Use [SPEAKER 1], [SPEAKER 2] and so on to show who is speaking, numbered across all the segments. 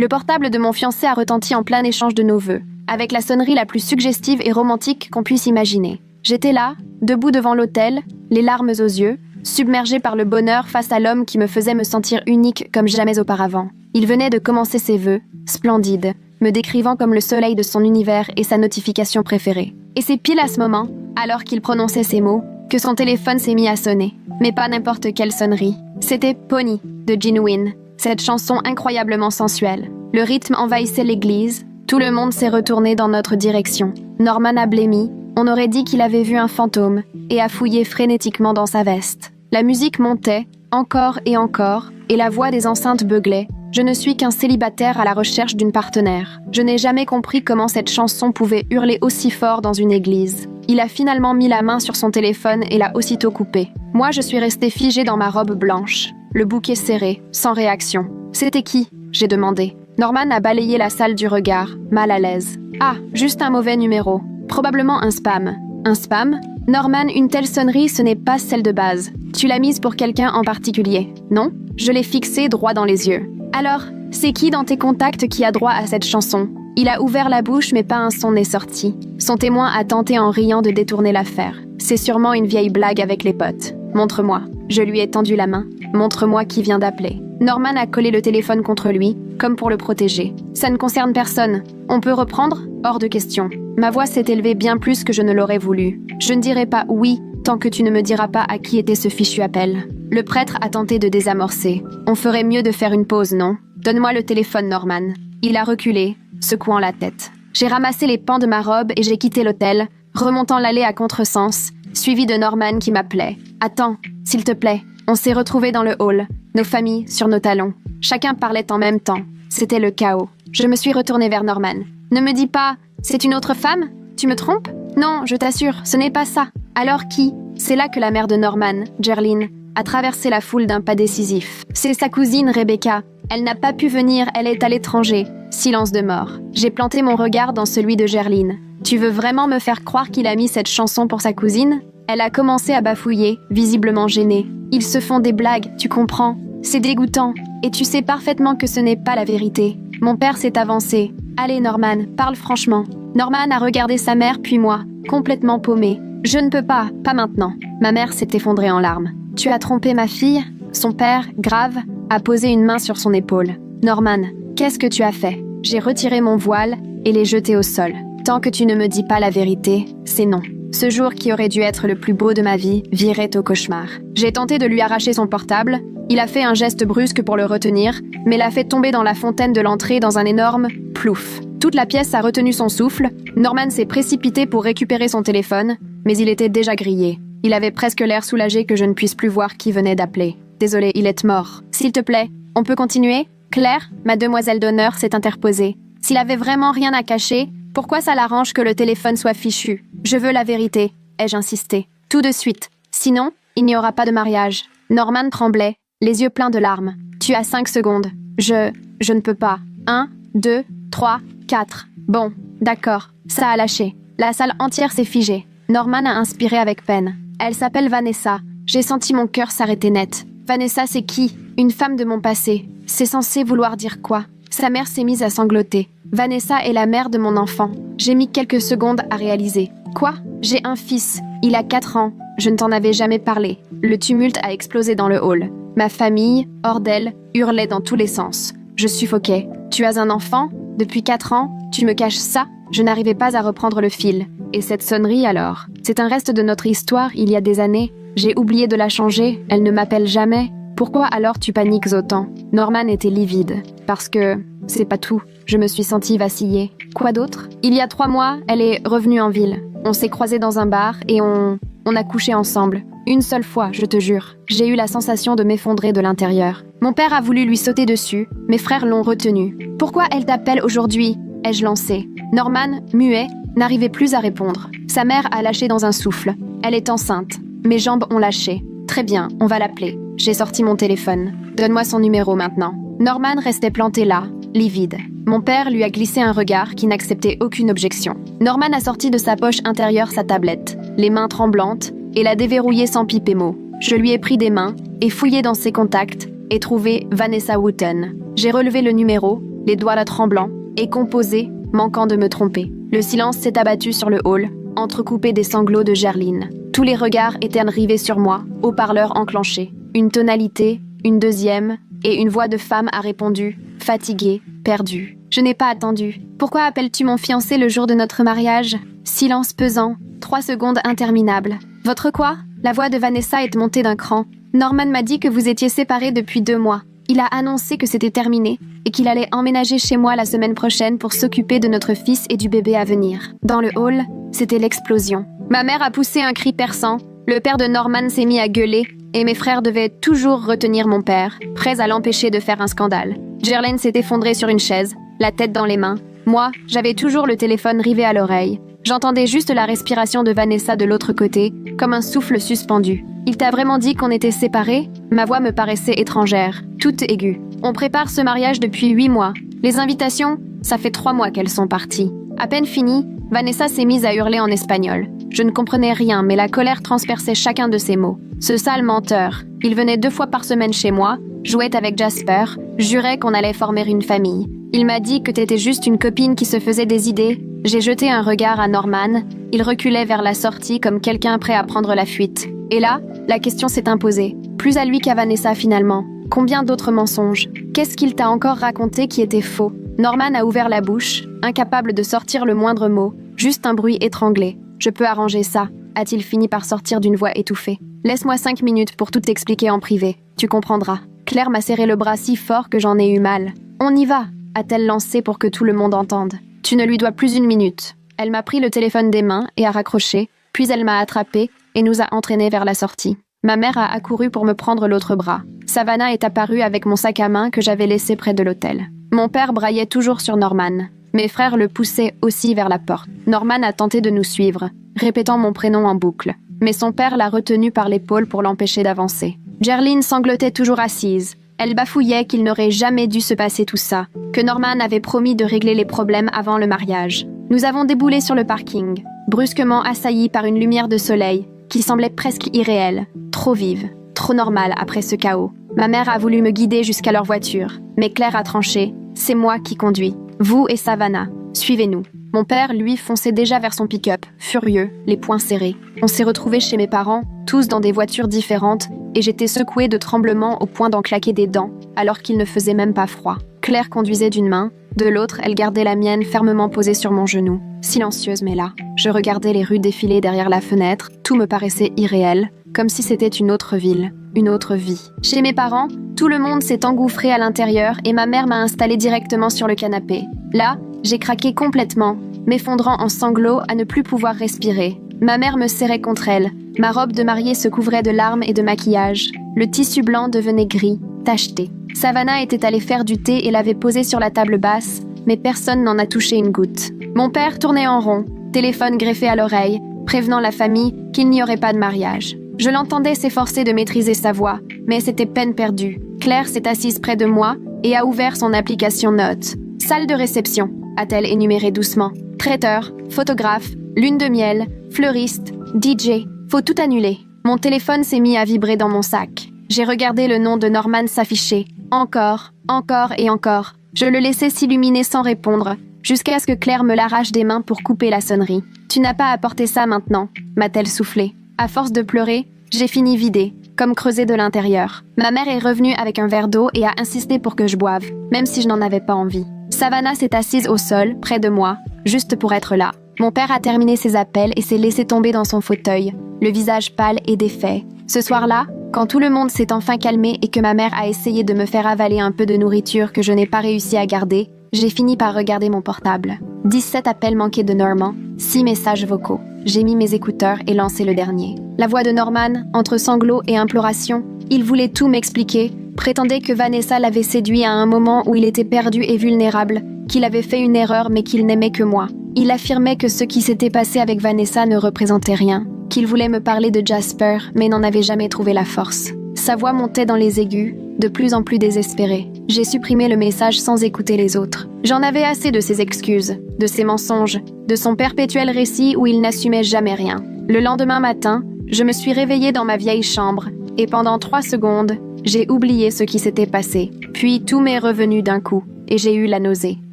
[SPEAKER 1] Le portable de mon fiancé a retenti en plein échange de nos vœux, avec la sonnerie la plus suggestive et romantique qu'on puisse imaginer. J'étais là, debout devant l'autel, les larmes aux yeux, submergée par le bonheur face à l'homme qui me faisait me sentir unique comme jamais auparavant. Il venait de commencer ses vœux, splendide, me décrivant comme le soleil de son univers et sa notification préférée. Et c'est pile à ce moment, alors qu'il prononçait ces mots, que son téléphone s'est mis à sonner. Mais pas n'importe quelle sonnerie. C'était Pony, de Genuine, cette chanson incroyablement sensuelle. Le rythme envahissait l'église, tout le monde s'est retourné dans notre direction. Norman a blêmi, on aurait dit qu'il avait vu un fantôme, et a fouillé frénétiquement dans sa veste. La musique montait, encore, et la voix des enceintes beuglait. Je ne suis qu'un célibataire à la recherche d'une partenaire. Je n'ai jamais compris comment cette chanson pouvait hurler aussi fort dans une église. Il a finalement mis la main sur son téléphone et l'a aussitôt coupé. Moi, je suis restée figée dans ma robe blanche, le bouquet serré, sans réaction. « C'était qui ?» j'ai demandé. Norman a balayé la salle du regard, mal à l'aise. « Ah, juste un mauvais numéro. Probablement un spam. » « Un spam ? Norman, une telle sonnerie, ce n'est pas celle de base. Tu l'as mise pour quelqu'un en particulier, non ? Je l'ai fixée droit dans les yeux. Alors, c'est qui dans tes contacts qui a droit à cette chanson ? Il a ouvert la bouche, mais pas un son n'est sorti. Son témoin a tenté en riant de détourner l'affaire. C'est sûrement une vieille blague avec les potes. Montre-moi. Je lui ai tendu la main. Montre-moi qui vient d'appeler. Norman a collé le téléphone contre lui, comme pour le protéger. Ça ne concerne personne. On peut reprendre ? Hors de question. Ma voix s'est élevée bien plus que je ne l'aurais voulu. Je ne dirai pas oui tant que tu ne me diras pas à qui était ce fichu appel. Le prêtre a tenté de désamorcer. On ferait mieux de faire une pause, non ? Donne-moi le téléphone, Norman. Il a reculé, secouant la tête. J'ai ramassé les pans de ma robe et j'ai quitté l'hôtel, remontant l'allée à contresens, suivi de Norman qui m'appelait. « Attends, s'il te plaît. » On s'est retrouvés dans le hall, nos familles sur nos talons. Chacun parlait en même temps. C'était le chaos. Je me suis retournée vers Norman. « Ne me dis pas, c'est une autre femme ? Tu me trompes ? Non, je t'assure, ce n'est pas ça. Alors qui ? C'est là que la mère de Norman, Gerline, a traversé la foule d'un pas décisif. C'est sa cousine Rebecca. Elle n'a pas pu venir, elle est à l'étranger. Silence de mort. J'ai planté mon regard dans celui de Gerline. Tu veux vraiment me faire croire qu'il a mis cette chanson pour sa cousine ? Elle a commencé à bafouiller, visiblement gênée. Ils se font des blagues, tu comprends ? C'est dégoûtant. Et tu sais parfaitement que ce n'est pas la vérité. Mon père s'est avancé. Allez, Norman, parle franchement. Norman a regardé sa mère puis moi, complètement paumée. Je ne peux pas maintenant. Ma mère s'est effondrée en larmes. Tu as trompé ma fille ? Son père, grave, a posé une main sur son épaule. Norman, qu'est-ce que tu as fait ? J'ai retiré mon voile et l'ai jeté au sol. Tant que tu ne me dis pas la vérité, c'est non. Ce jour qui aurait dû être le plus beau de ma vie virait au cauchemar. J'ai tenté de lui arracher son portable. Il a fait un geste brusque pour le retenir, mais l'a fait tomber dans la fontaine de l'entrée dans un énorme plouf. Toute la pièce a retenu son souffle. Norman s'est précipité pour récupérer son téléphone, mais il était déjà grillé. Il avait presque l'air soulagé que je ne puisse plus voir qui venait d'appeler. Désolé, il est mort. S'il te plaît, on peut continuer ? Claire, ma demoiselle d'honneur, s'est interposée. S'il avait vraiment rien à cacher, pourquoi ça l'arrange que le téléphone soit fichu ? Je veux la vérité, ai-je insisté. Tout de suite. Sinon, il n'y aura pas de mariage. Norman tremblait, les yeux pleins de larmes. Tu as 5 secondes. Je ne peux pas. 1, 2, 3, 4. Bon, d'accord. Ça a lâché. La salle entière s'est figée. Norman a inspiré avec peine. Elle s'appelle Vanessa. J'ai senti mon cœur s'arrêter net. Vanessa, c'est qui ? Une femme de mon passé. C'est censé vouloir dire quoi ? Sa mère s'est mise à sangloter. Vanessa est la mère de mon enfant. J'ai mis quelques secondes à réaliser. Quoi ? J'ai un fils. Il a 4 ans. Je ne t'en avais jamais parlé. Le tumulte a explosé dans le hall. Ma famille, hors d'elle, hurlait dans tous les sens. Je suffoquais. Tu as un enfant ? Depuis 4 ans ? Tu me caches ça ? Je n'arrivais pas à reprendre le fil. Et cette sonnerie alors ? C'est un reste de notre histoire il y a des années. J'ai oublié de la changer. Elle ne m'appelle jamais. Pourquoi alors tu paniques autant ? Norman était livide. Parce que... c'est pas tout. Je me suis sentie vaciller. Quoi d'autre ? Il y a 3 mois, elle est revenue en ville. On s'est croisés dans un bar et on a couché ensemble. Une seule fois, je te jure. J'ai eu la sensation de m'effondrer de l'intérieur. Mon père a voulu lui sauter dessus. Mes frères l'ont retenu. Pourquoi elle t'appelle aujourd'hui ? Ai-je lancé. Norman, muet, n'arrivait plus à répondre. Sa mère a lâché dans un souffle. Elle est enceinte. Mes jambes ont lâché. Très bien, on va l'appeler. J'ai sorti mon téléphone. Donne-moi son numéro maintenant. Norman restait planté là, livide. Mon père lui a glissé un regard qui n'acceptait aucune objection. Norman a sorti de sa poche intérieure sa tablette, les mains tremblantes, et l'a déverrouillée sans piper mot. Je lui ai pris des mains et fouillé dans ses contacts et trouvé Vanessa Wooten. J'ai relevé le numéro, les doigts là tremblants, et composé, manquant de me tromper. Le silence s'est abattu sur le hall, entrecoupé des sanglots de Gerline. Tous les regards étaient rivés sur moi, haut-parleur enclenché. Une tonalité, une deuxième, et une voix de femme a répondu, fatiguée, perdue. Je n'ai pas attendu. Pourquoi appelles-tu mon fiancé le jour de notre mariage? Silence pesant, 3 secondes interminables. Votre quoi? La voix de Vanessa est montée d'un cran. Norman m'a dit que vous étiez séparés depuis 2 mois. Il a annoncé que c'était terminé et qu'il allait emménager chez moi la semaine prochaine pour s'occuper de notre fils et du bébé à venir. Dans le hall, c'était l'explosion. Ma mère a poussé un cri perçant. Le père de Norman s'est mis à gueuler et mes frères devaient toujours retenir mon père, prêts à l'empêcher de faire un scandale. Gerline s'est effondrée sur une chaise, la tête dans les mains. Moi, j'avais toujours le téléphone rivé à l'oreille. J'entendais juste la respiration de Vanessa de l'autre côté, comme un souffle suspendu. Il t'a vraiment dit qu'on était séparés? Ma voix me paraissait étrangère, toute aiguë. On prépare ce mariage depuis 8 mois. Les invitations, ça fait 3 mois qu'elles sont parties. À peine fini, Vanessa s'est mise à hurler en espagnol. Je ne comprenais rien, mais la colère transperçait chacun de ses mots. Ce sale menteur, il venait 2 fois par semaine chez moi, jouait avec Jasper, jurait qu'on allait former une famille. Il m'a dit que t'étais juste une copine qui se faisait des idées. J'ai jeté un regard à Norman. Il reculait vers la sortie comme quelqu'un prêt à prendre la fuite. Et là, la question s'est imposée. Plus à lui qu'à Vanessa finalement. Combien d'autres mensonges? Qu'est-ce qu'il t'a encore raconté qui était faux? Norman a ouvert la bouche, incapable de sortir le moindre mot, juste un bruit étranglé. Je peux arranger ça, a-t-il fini par sortir d'une voix étouffée. Laisse-moi 5 minutes pour tout expliquer en privé. Tu comprendras. Claire m'a serré le bras si fort que j'en ai eu mal. On y va, a-t-elle lancé pour que tout le monde entende. Tu ne lui dois plus 1 minute. Elle m'a pris le téléphone des mains et a raccroché, puis elle m'a attrapé et nous a entraînés vers la sortie. Ma mère a accouru pour me prendre l'autre bras. Savannah est apparue avec mon sac à main que j'avais laissé près de l'hôtel. Mon père braillait toujours sur Norman. Mes frères le poussaient aussi vers la porte. Norman a tenté de nous suivre, répétant mon prénom en boucle. Mais son père l'a retenu par l'épaule pour l'empêcher d'avancer. Gerline sanglotait toujours assise. Elle bafouillait qu'il n'aurait jamais dû se passer tout ça, que Norman avait promis de régler les problèmes avant le mariage. Nous avons déboulé sur le parking, brusquement assaillis par une lumière de soleil qui semblait presque irréelle, trop vive, trop normale après ce chaos. Ma mère a voulu me guider jusqu'à leur voiture, mais Claire a tranché. C'est moi qui conduis. Vous et Savannah, suivez-nous. Mon père, lui, fonçait déjà vers son pick-up, furieux, les poings serrés. On s'est retrouvés chez mes parents, tous dans des voitures différentes, et j'étais secouée de tremblements au point d'en claquer des dents, alors qu'il ne faisait même pas froid. Claire conduisait d'une main, de l'autre, elle gardait la mienne fermement posée sur mon genou. Silencieuse mais là, je regardais les rues défiler derrière la fenêtre, tout me paraissait irréel, comme si c'était une autre ville, une autre vie. Chez mes parents, tout le monde s'est engouffré à l'intérieur et ma mère m'a installée directement sur le canapé. Là, j'ai craqué complètement, m'effondrant en sanglots à ne plus pouvoir respirer. Ma mère me serrait contre elle. Ma robe de mariée se couvrait de larmes et de maquillage. Le tissu blanc devenait gris, tacheté. Savannah était allée faire du thé et l'avait posé sur la table basse, mais personne n'en a touché une goutte. Mon père tournait en rond, téléphone greffé à l'oreille, prévenant la famille qu'il n'y aurait pas de mariage. Je l'entendais s'efforcer de maîtriser sa voix, mais c'était peine perdue. Claire s'est assise près de moi et a ouvert son application Notes. Salle de réception, a-t-elle énuméré doucement. Traiteur, photographe, lune de miel, fleuriste, DJ, faut tout annuler. Mon téléphone s'est mis à vibrer dans mon sac. J'ai regardé le nom de Norman s'afficher. Encore, encore et encore. Je le laissais s'illuminer sans répondre, jusqu'à ce que Claire me l'arrache des mains pour couper la sonnerie. Tu n'as pas apporté ça maintenant, m'a-t-elle soufflé. À force de pleurer, j'ai fini vidée, comme creusée de l'intérieur. Ma mère est revenue avec un verre d'eau et a insisté pour que je boive, même si je n'en avais pas envie. Savannah s'est assise au sol, près de moi, juste pour être là. Mon père a terminé ses appels et s'est laissé tomber dans son fauteuil, le visage pâle et défait. Ce soir-là, quand tout le monde s'est enfin calmé et que ma mère a essayé de me faire avaler un peu de nourriture que je n'ai pas réussi à garder, j'ai fini par regarder mon portable. 17 appels manqués de Norman, 6 messages vocaux. J'ai mis mes écouteurs et lancé le dernier. La voix de Norman, entre sanglots et implorations, il voulait tout m'expliquer, prétendait que Vanessa l'avait séduit à un moment où il était perdu et vulnérable, qu'il avait fait une erreur mais qu'il n'aimait que moi. Il affirmait que ce qui s'était passé avec Vanessa ne représentait rien, qu'il voulait me parler de Jasper mais n'en avait jamais trouvé la force. Sa voix montait dans les aigus, de plus en plus désespérée. J'ai supprimé le message sans écouter les autres. J'en avais assez de ses excuses, de ses mensonges, de son perpétuel récit où il n'assumait jamais rien. Le lendemain matin, je me suis réveillée dans ma vieille chambre et pendant 3 secondes, j'ai oublié ce qui s'était passé. Puis tout m'est revenu d'un coup. et j'ai eu la nausée.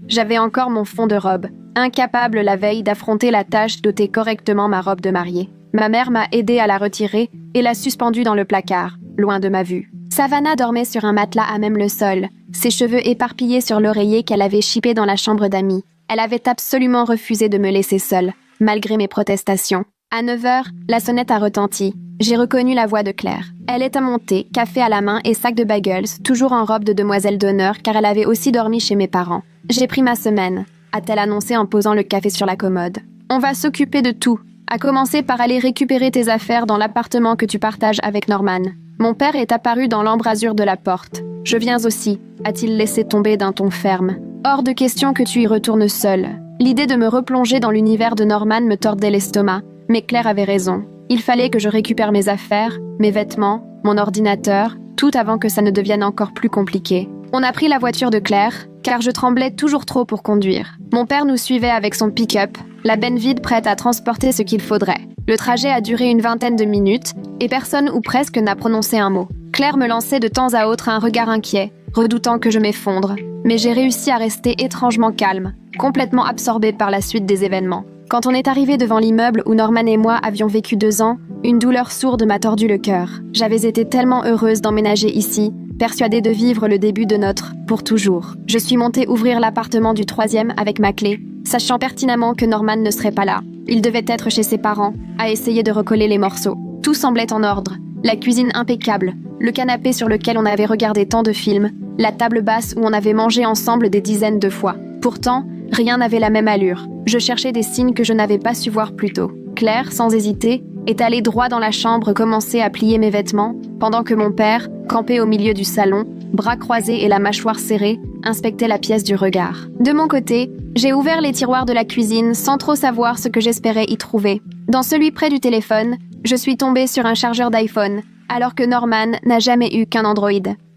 [SPEAKER 1] J'avais encore mon fond de robe, incapable la veille d'affronter la tâche d'ôter correctement ma robe de mariée. Ma mère m'a aidée à la retirer et l'a suspendue dans le placard, loin de ma vue. Savannah dormait sur un matelas à même le sol, ses cheveux éparpillés sur l'oreiller qu'elle avait chippé dans la chambre d'amis. Elle avait absolument refusé de me laisser seule, malgré mes protestations. À 9h, la sonnette a retenti. J'ai reconnu la voix de Claire. Elle est à monter, café à la main et sac de bagels, toujours en robe de demoiselle d'honneur car elle avait aussi dormi chez mes parents. « J'ai pris ma semaine », a-t-elle annoncé en posant le café sur la commode. « On va s'occuper de tout, à commencer par aller récupérer tes affaires dans l'appartement que tu partages avec Norman. » Mon père est apparu dans l'embrasure de la porte. « Je viens aussi », a-t-il laissé tomber d'un ton ferme. « Hors de question que tu y retournes seule. » L'idée de me replonger dans l'univers de Norman me tordait l'estomac, mais Claire avait raison. Il fallait que je récupère mes affaires, mes vêtements, mon ordinateur, tout avant que ça ne devienne encore plus compliqué. On a pris la voiture de Claire, car je tremblais toujours trop pour conduire. Mon père nous suivait avec son pick-up, la benne vide prête à transporter ce qu'il faudrait. Le trajet a duré une vingtaine de minutes, et personne ou presque n'a prononcé un mot. Claire me lançait de temps à autre un regard inquiet, redoutant que je m'effondre. Mais j'ai réussi à rester étrangement calme, complètement absorbée par la suite des événements. Quand on est arrivé devant l'immeuble où Norman et moi avions vécu 2 ans, une douleur sourde m'a tordu le cœur. J'avais été tellement heureuse d'emménager ici, persuadée de vivre le début de notre « pour toujours ». Je suis montée ouvrir l'appartement du 3e avec ma clé, sachant pertinemment que Norman ne serait pas là. Il devait être chez ses parents, à essayer de recoller les morceaux. Tout semblait en ordre. La cuisine impeccable, le canapé sur lequel on avait regardé tant de films, la table basse où on avait mangé ensemble des dizaines de fois. Pourtant, rien n'avait la même allure. Je cherchais des signes que je n'avais pas su voir plus tôt. Claire, sans hésiter, est allée droit dans la chambre commencer à plier mes vêtements, pendant que mon père, campé au milieu du salon, bras croisés et la mâchoire serrée, inspectait la pièce du regard. De mon côté, j'ai ouvert les tiroirs de la cuisine sans trop savoir ce que j'espérais y trouver. Dans celui près du téléphone, je suis tombée sur un chargeur d'iPhone, alors que Norman n'a jamais eu qu'un Android.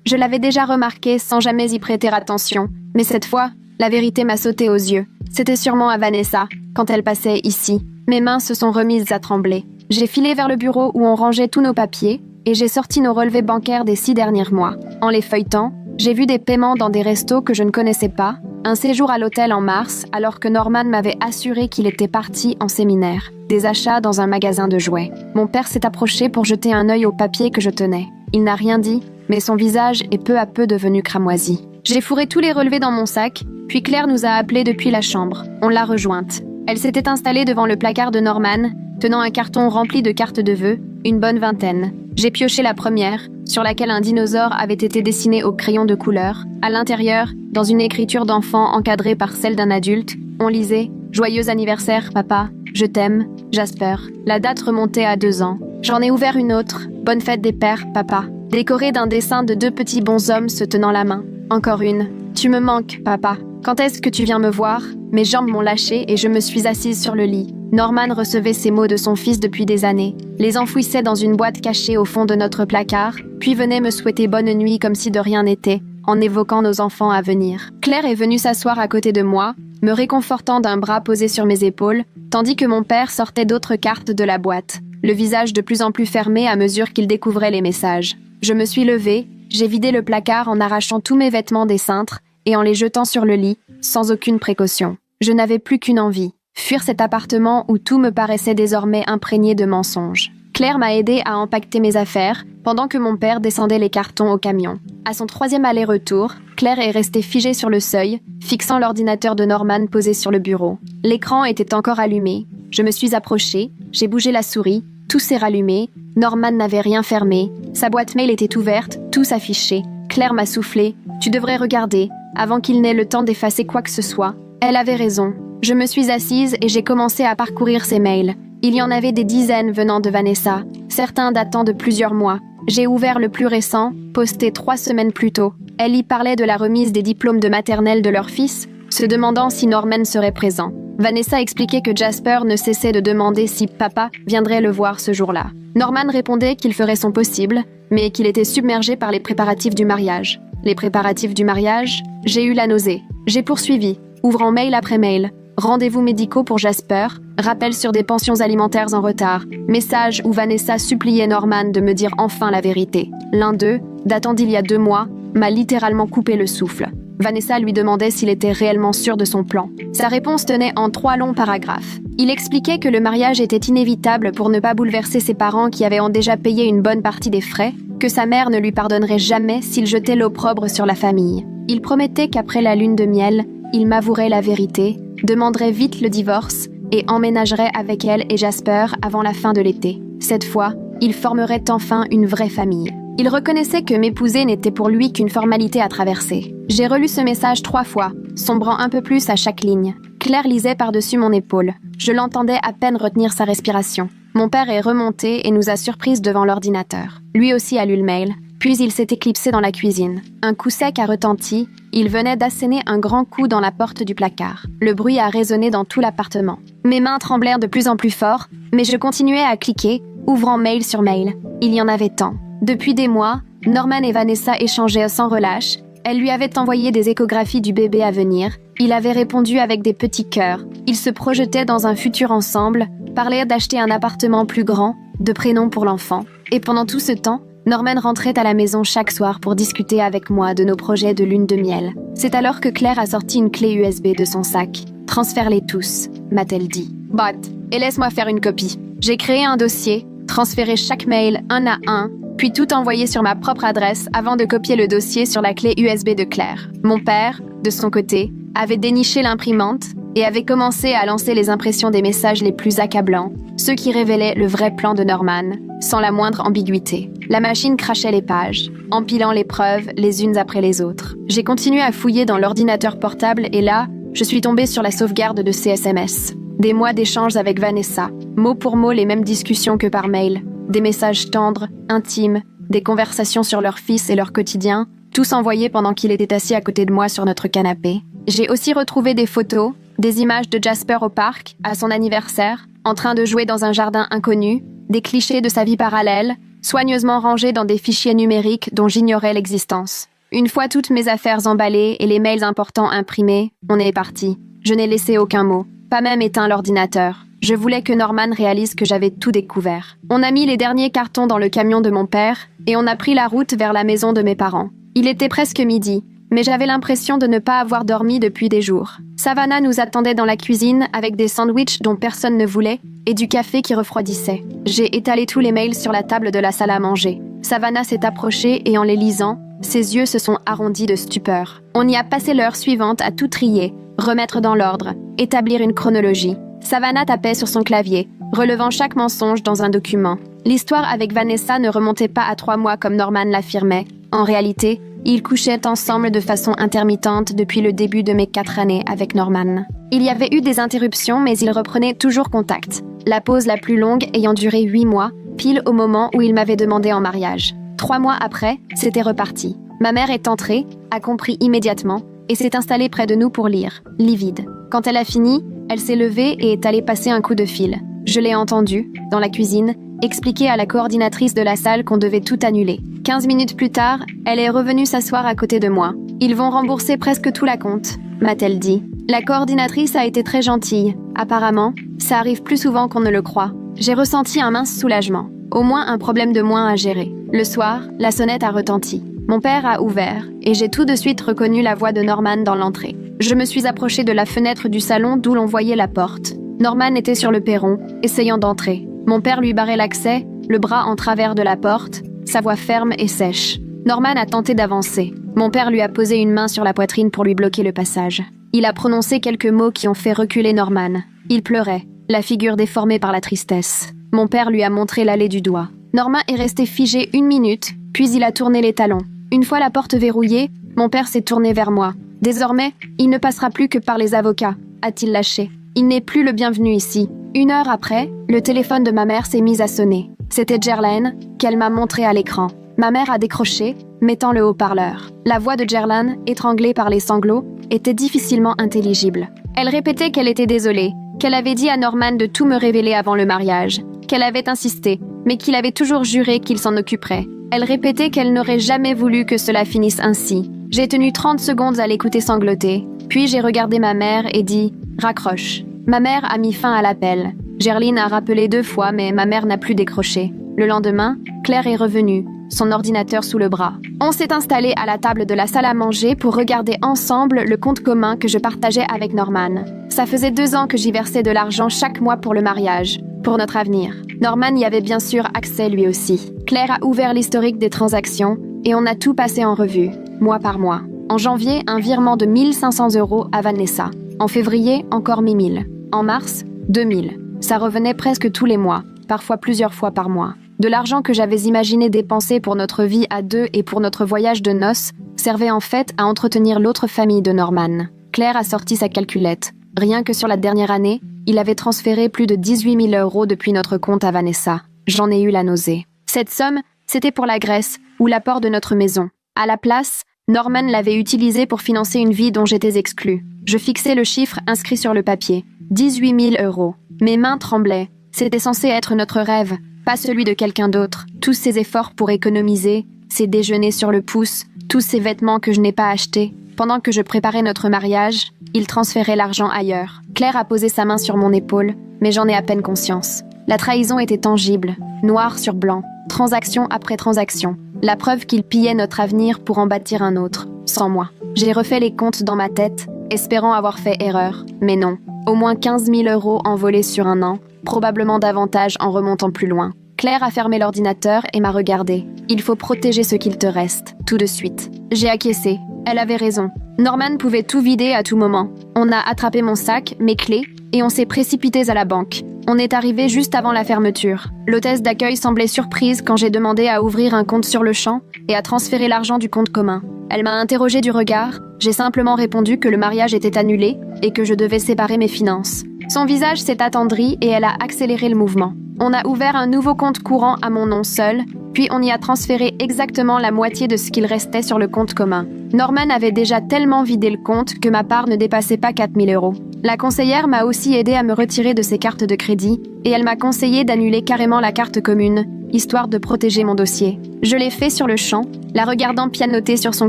[SPEAKER 1] Je l'avais déjà remarqué sans jamais y prêter attention, mais cette fois, la vérité m'a sauté aux yeux. C'était sûrement à Vanessa, quand elle passait ici. Mes mains se sont remises à trembler. J'ai filé vers le bureau où on rangeait tous nos papiers, et j'ai sorti nos relevés bancaires des 6 derniers mois. En les feuilletant, j'ai vu des paiements dans des restos que je ne connaissais pas, un séjour à l'hôtel en mars, alors que Norman m'avait assuré qu'il était parti en séminaire, des achats dans un magasin de jouets. Mon père s'est approché pour jeter un œil au papier que je tenais. Il n'a rien dit, mais son visage est peu à peu devenu cramoisi. J'ai fourré tous les relevés dans mon sac, puis Claire nous a appelés depuis la chambre. On l'a rejointe. Elle s'était installée devant le placard de Norman, tenant un carton rempli de cartes de vœux, une bonne vingtaine. J'ai pioché la première, sur laquelle un dinosaure avait été dessiné au crayon de couleur. À l'intérieur, dans une écriture d'enfant encadrée par celle d'un adulte, on lisait « Joyeux anniversaire, papa, je t'aime, Jasper ». La date remontait à 2 ans. J'en ai ouvert une autre, « Bonne fête des pères, papa », décorée d'un dessin de 2 petits bonshommes se tenant la main. Encore une, « Tu me manques, papa. Quand est-ce que tu viens me voir ?» Mes jambes m'ont lâché et je me suis assise sur le lit. Norman recevait ces mots de son fils depuis des années, les enfouissait dans une boîte cachée au fond de notre placard, puis venait me souhaiter bonne nuit comme si de rien n'était, en évoquant nos enfants à venir. Claire est venue s'asseoir à côté de moi, me réconfortant d'un bras posé sur mes épaules, tandis que mon père sortait d'autres cartes de la boîte, le visage de plus en plus fermé à mesure qu'il découvrait les messages. Je me suis levée, j'ai vidé le placard en arrachant tous mes vêtements des cintres et en les jetant sur le lit, sans aucune précaution. Je n'avais plus qu'une envie, fuir cet appartement où tout me paraissait désormais imprégné de mensonges. Claire m'a aidée à empaqueter mes affaires, pendant que mon père descendait les cartons au camion. À son 3e aller-retour, Claire est restée figée sur le seuil, fixant l'ordinateur de Norman posé sur le bureau. L'écran était encore allumé. Je me suis approchée, j'ai bougé la souris, tout s'est rallumé, Norman n'avait rien fermé, sa boîte mail était ouverte, tout s'affichait. Claire m'a soufflé « Tu devrais regarder », avant qu'il n'ait le temps d'effacer quoi que ce soit. Elle avait raison. Je me suis assise et j'ai commencé à parcourir ses mails. Il y en avait des dizaines venant de Vanessa, certains datant de plusieurs mois. J'ai ouvert le plus récent, posté 3 semaines plus tôt. Elle y parlait de la remise des diplômes de maternelle de leur fils, se demandant si Norman serait présent. Vanessa expliquait que Jasper ne cessait de demander si papa viendrait le voir ce jour-là. Norman répondait qu'il ferait son possible, mais qu'il était submergé par les préparatifs du mariage. Les préparatifs du mariage, j'ai eu la nausée. J'ai poursuivi, ouvrant mail après mail. Rendez-vous médicaux pour Jasper, rappel sur des pensions alimentaires en retard, message où Vanessa suppliait Norman de me dire enfin la vérité. L'un d'eux, datant d'il y a 2 mois, m'a littéralement coupé le souffle. Vanessa lui demandait s'il était réellement sûr de son plan. Sa réponse tenait en 3 longs paragraphes. Il expliquait que le mariage était inévitable pour ne pas bouleverser ses parents qui avaient déjà payé une bonne partie des frais, que sa mère ne lui pardonnerait jamais s'il jetait l'opprobre sur la famille. Il promettait qu'après la lune de miel, il m'avouerait la vérité, demanderait vite le divorce et emménagerait avec elle et Jasper avant la fin de l'été. Cette fois, il formerait enfin une vraie famille. Il reconnaissait que m'épouser n'était pour lui qu'une formalité à traverser. J'ai relu ce message 3 fois, sombrant un peu plus à chaque ligne. Claire lisait par-dessus mon épaule. Je l'entendais à peine retenir sa respiration. Mon père est remonté et nous a surprises devant l'ordinateur. Lui aussi a lu le mail, puis il s'est éclipsé dans la cuisine. Un coup sec a retenti, il venait d'asséner un grand coup dans la porte du placard. Le bruit a résonné dans tout l'appartement. Mes mains tremblèrent de plus en plus fort, mais je continuais à cliquer, ouvrant mail sur mail. Il y en avait tant. Depuis des mois, Norman et Vanessa échangeaient sans relâche. Elle lui avait envoyé des échographies du bébé à venir. Il avait répondu avec des petits cœurs. Ils se projetaient dans un futur ensemble, parlaient d'acheter un appartement plus grand, de prénoms pour l'enfant. Et pendant tout ce temps, Norman rentrait à la maison chaque soir pour discuter avec moi de nos projets de lune de miel. C'est alors que Claire a sorti une clé USB de son sac. « Transfère-les tous », m'a-t-elle dit. « But, et laisse-moi faire une copie. » J'ai créé un dossier, transféré chaque mail un à un, puis tout envoyé sur ma propre adresse avant de copier le dossier sur la clé USB de Claire. Mon père, de son côté, avait déniché l'imprimante et avait commencé à lancer les impressions des messages les plus accablants, ceux qui révélaient le vrai plan de Norman, sans la moindre ambiguïté. La machine crachait les pages, empilant les preuves les unes après les autres. J'ai continué à fouiller dans l'ordinateur portable et là, je suis tombée sur la sauvegarde de ces SMS. Des mois d'échanges avec Vanessa, mot pour mot les mêmes discussions que par mail. Des messages tendres, intimes, des conversations sur leur fils et leur quotidien, tous envoyés pendant qu'il était assis à côté de moi sur notre canapé. J'ai aussi retrouvé des photos, des images de Jasper au parc, à son anniversaire, en train de jouer dans un jardin inconnu, des clichés de sa vie parallèle, soigneusement rangés dans des fichiers numériques dont j'ignorais l'existence. Une fois toutes mes affaires emballées et les mails importants imprimés, on est parti. Je n'ai laissé aucun mot, pas même éteint l'ordinateur. Je voulais que Norman réalise que j'avais tout découvert. On a mis les derniers cartons dans le camion de mon père et on a pris la route vers la maison de mes parents. Il était presque midi, mais j'avais l'impression de ne pas avoir dormi depuis des jours. Savannah nous attendait dans la cuisine avec des sandwichs dont personne ne voulait et du café qui refroidissait. J'ai étalé tous les mails sur la table de la salle à manger. Savannah s'est approchée et en les lisant, ses yeux se sont arrondis de stupeur. On y a passé l'heure suivante à tout trier, remettre dans l'ordre, établir une chronologie. Savannah tapait sur son clavier, relevant chaque mensonge dans un document. L'histoire avec Vanessa ne remontait pas à 3 mois comme Norman l'affirmait. En réalité, ils couchaient ensemble de façon intermittente depuis le début de mes 4 années avec Norman. Il y avait eu des interruptions, mais ils reprenaient toujours contact. La pause la plus longue ayant duré 8 mois, pile au moment où il m'avait demandé en mariage. 3 mois après, c'était reparti. Ma mère est entrée, a compris immédiatement, et s'est installée près de nous pour lire, livide. Quand elle a fini, elle s'est levée et est allée passer un coup de fil. Je l'ai entendue, dans la cuisine, expliquer à la coordinatrice de la salle qu'on devait tout annuler. 15 minutes plus tard, elle est revenue s'asseoir à côté de moi. « Ils vont rembourser presque tout l'acompte », m'a-t-elle dit. La coordinatrice a été très gentille. Apparemment, ça arrive plus souvent qu'on ne le croit. J'ai ressenti un mince soulagement. Au moins un problème de moins à gérer. Le soir, la sonnette a retenti. Mon père a ouvert, et j'ai tout de suite reconnu la voix de Norman dans l'entrée. Je me suis approchée de la fenêtre du salon d'où l'on voyait la porte. Norman était sur le perron, essayant d'entrer. Mon père lui barrait l'accès, le bras en travers de la porte, sa voix ferme et sèche. Norman a tenté d'avancer. Mon père lui a posé une main sur la poitrine pour lui bloquer le passage. Il a prononcé quelques mots qui ont fait reculer Norman. Il pleurait, la figure déformée par la tristesse. Mon père lui a montré l'allée du doigt. Norman est resté figé 1 minute, puis il a tourné les talons. Une fois la porte verrouillée, mon père s'est tourné vers moi. Désormais, il ne passera plus que par les avocats, a-t-il lâché. Il n'est plus le bienvenu ici. 1 heure après, le téléphone de ma mère s'est mis à sonner. C'était Gerlaine, qu'elle m'a montré à l'écran. Ma mère a décroché, mettant le haut-parleur. La voix de Gerlaine, étranglée par les sanglots, était difficilement intelligible. Elle répétait qu'elle était désolée, qu'elle avait dit à Norman de tout me révéler avant le mariage, qu'elle avait insisté, mais qu'il avait toujours juré qu'il s'en occuperait. Elle répétait qu'elle n'aurait jamais voulu que cela finisse ainsi. J'ai tenu 30 secondes à l'écouter sangloter, puis j'ai regardé ma mère et dit « Raccroche ». Ma mère a mis fin à l'appel. Gerline a rappelé 2 fois, mais ma mère n'a plus décroché. Le lendemain, Claire est revenue, son ordinateur sous le bras. On s'est installé à la table de la salle à manger pour regarder ensemble le compte commun que je partageais avec Norman. Ça faisait 2 ans que j'y versais de l'argent chaque mois pour le mariage, pour notre avenir. Norman y avait bien sûr accès lui aussi. Claire a ouvert l'historique des transactions et on a tout passé en revue, mois par mois. En janvier, un virement de 1 500 € à Vanessa. En février, encore 1 000. En mars, 2 000. Ça revenait presque tous les mois, parfois plusieurs fois par mois. De l'argent que j'avais imaginé dépenser pour notre vie à 2 et pour notre voyage de noces servait en fait à entretenir l'autre famille de Norman. Claire a sorti sa calculette. Rien que sur la dernière année, il avait transféré plus de 18 000 € depuis notre compte à Vanessa. J'en ai eu la nausée. Cette somme, c'était pour la Grèce ou l'apport de notre maison. À la place, Norman l'avait utilisée pour financer une vie dont j'étais exclue. Je fixais le chiffre inscrit sur le papier. 18 000 €. Mes mains tremblaient. C'était censé être notre rêve, pas celui de quelqu'un d'autre. Tous ces efforts pour économiser, ces déjeuners sur le pouce, tous ces vêtements que je n'ai pas achetés. Pendant que je préparais notre mariage, il transférait l'argent ailleurs. Claire a posé sa main sur mon épaule, mais j'en ai à peine conscience. La trahison était tangible, noir sur blanc, transaction après transaction. La preuve qu'il pillait notre avenir pour en bâtir un autre, sans moi. J'ai refait les comptes dans ma tête, espérant avoir fait erreur, mais non. Au moins 15 000 € envolés sur un an, probablement davantage en remontant plus loin. Claire a fermé l'ordinateur et m'a regardé. Il faut protéger ce qu'il te reste, tout de suite. J'ai acquiescé. Elle avait raison. Norman pouvait tout vider à tout moment. On a attrapé mon sac, mes clés, et on s'est précipités à la banque. On est arrivé juste avant la fermeture. L'hôtesse d'accueil semblait surprise quand j'ai demandé à ouvrir un compte sur le champ et à transférer l'argent du compte commun. Elle m'a interrogé du regard. J'ai simplement répondu que le mariage était annulé et que je devais séparer mes finances. Son visage s'est attendri et elle a accéléré le mouvement. On a ouvert un nouveau compte courant à mon nom seul, puis on y a transféré exactement la moitié de ce qu'il restait sur le compte commun. Norman avait déjà tellement vidé le compte que ma part ne dépassait pas 4 000 €. La conseillère m'a aussi aidé à me retirer de ses cartes de crédit et elle m'a conseillé d'annuler carrément la carte commune, histoire de protéger mon dossier. Je l'ai fait sur le champ, la regardant pianoter sur son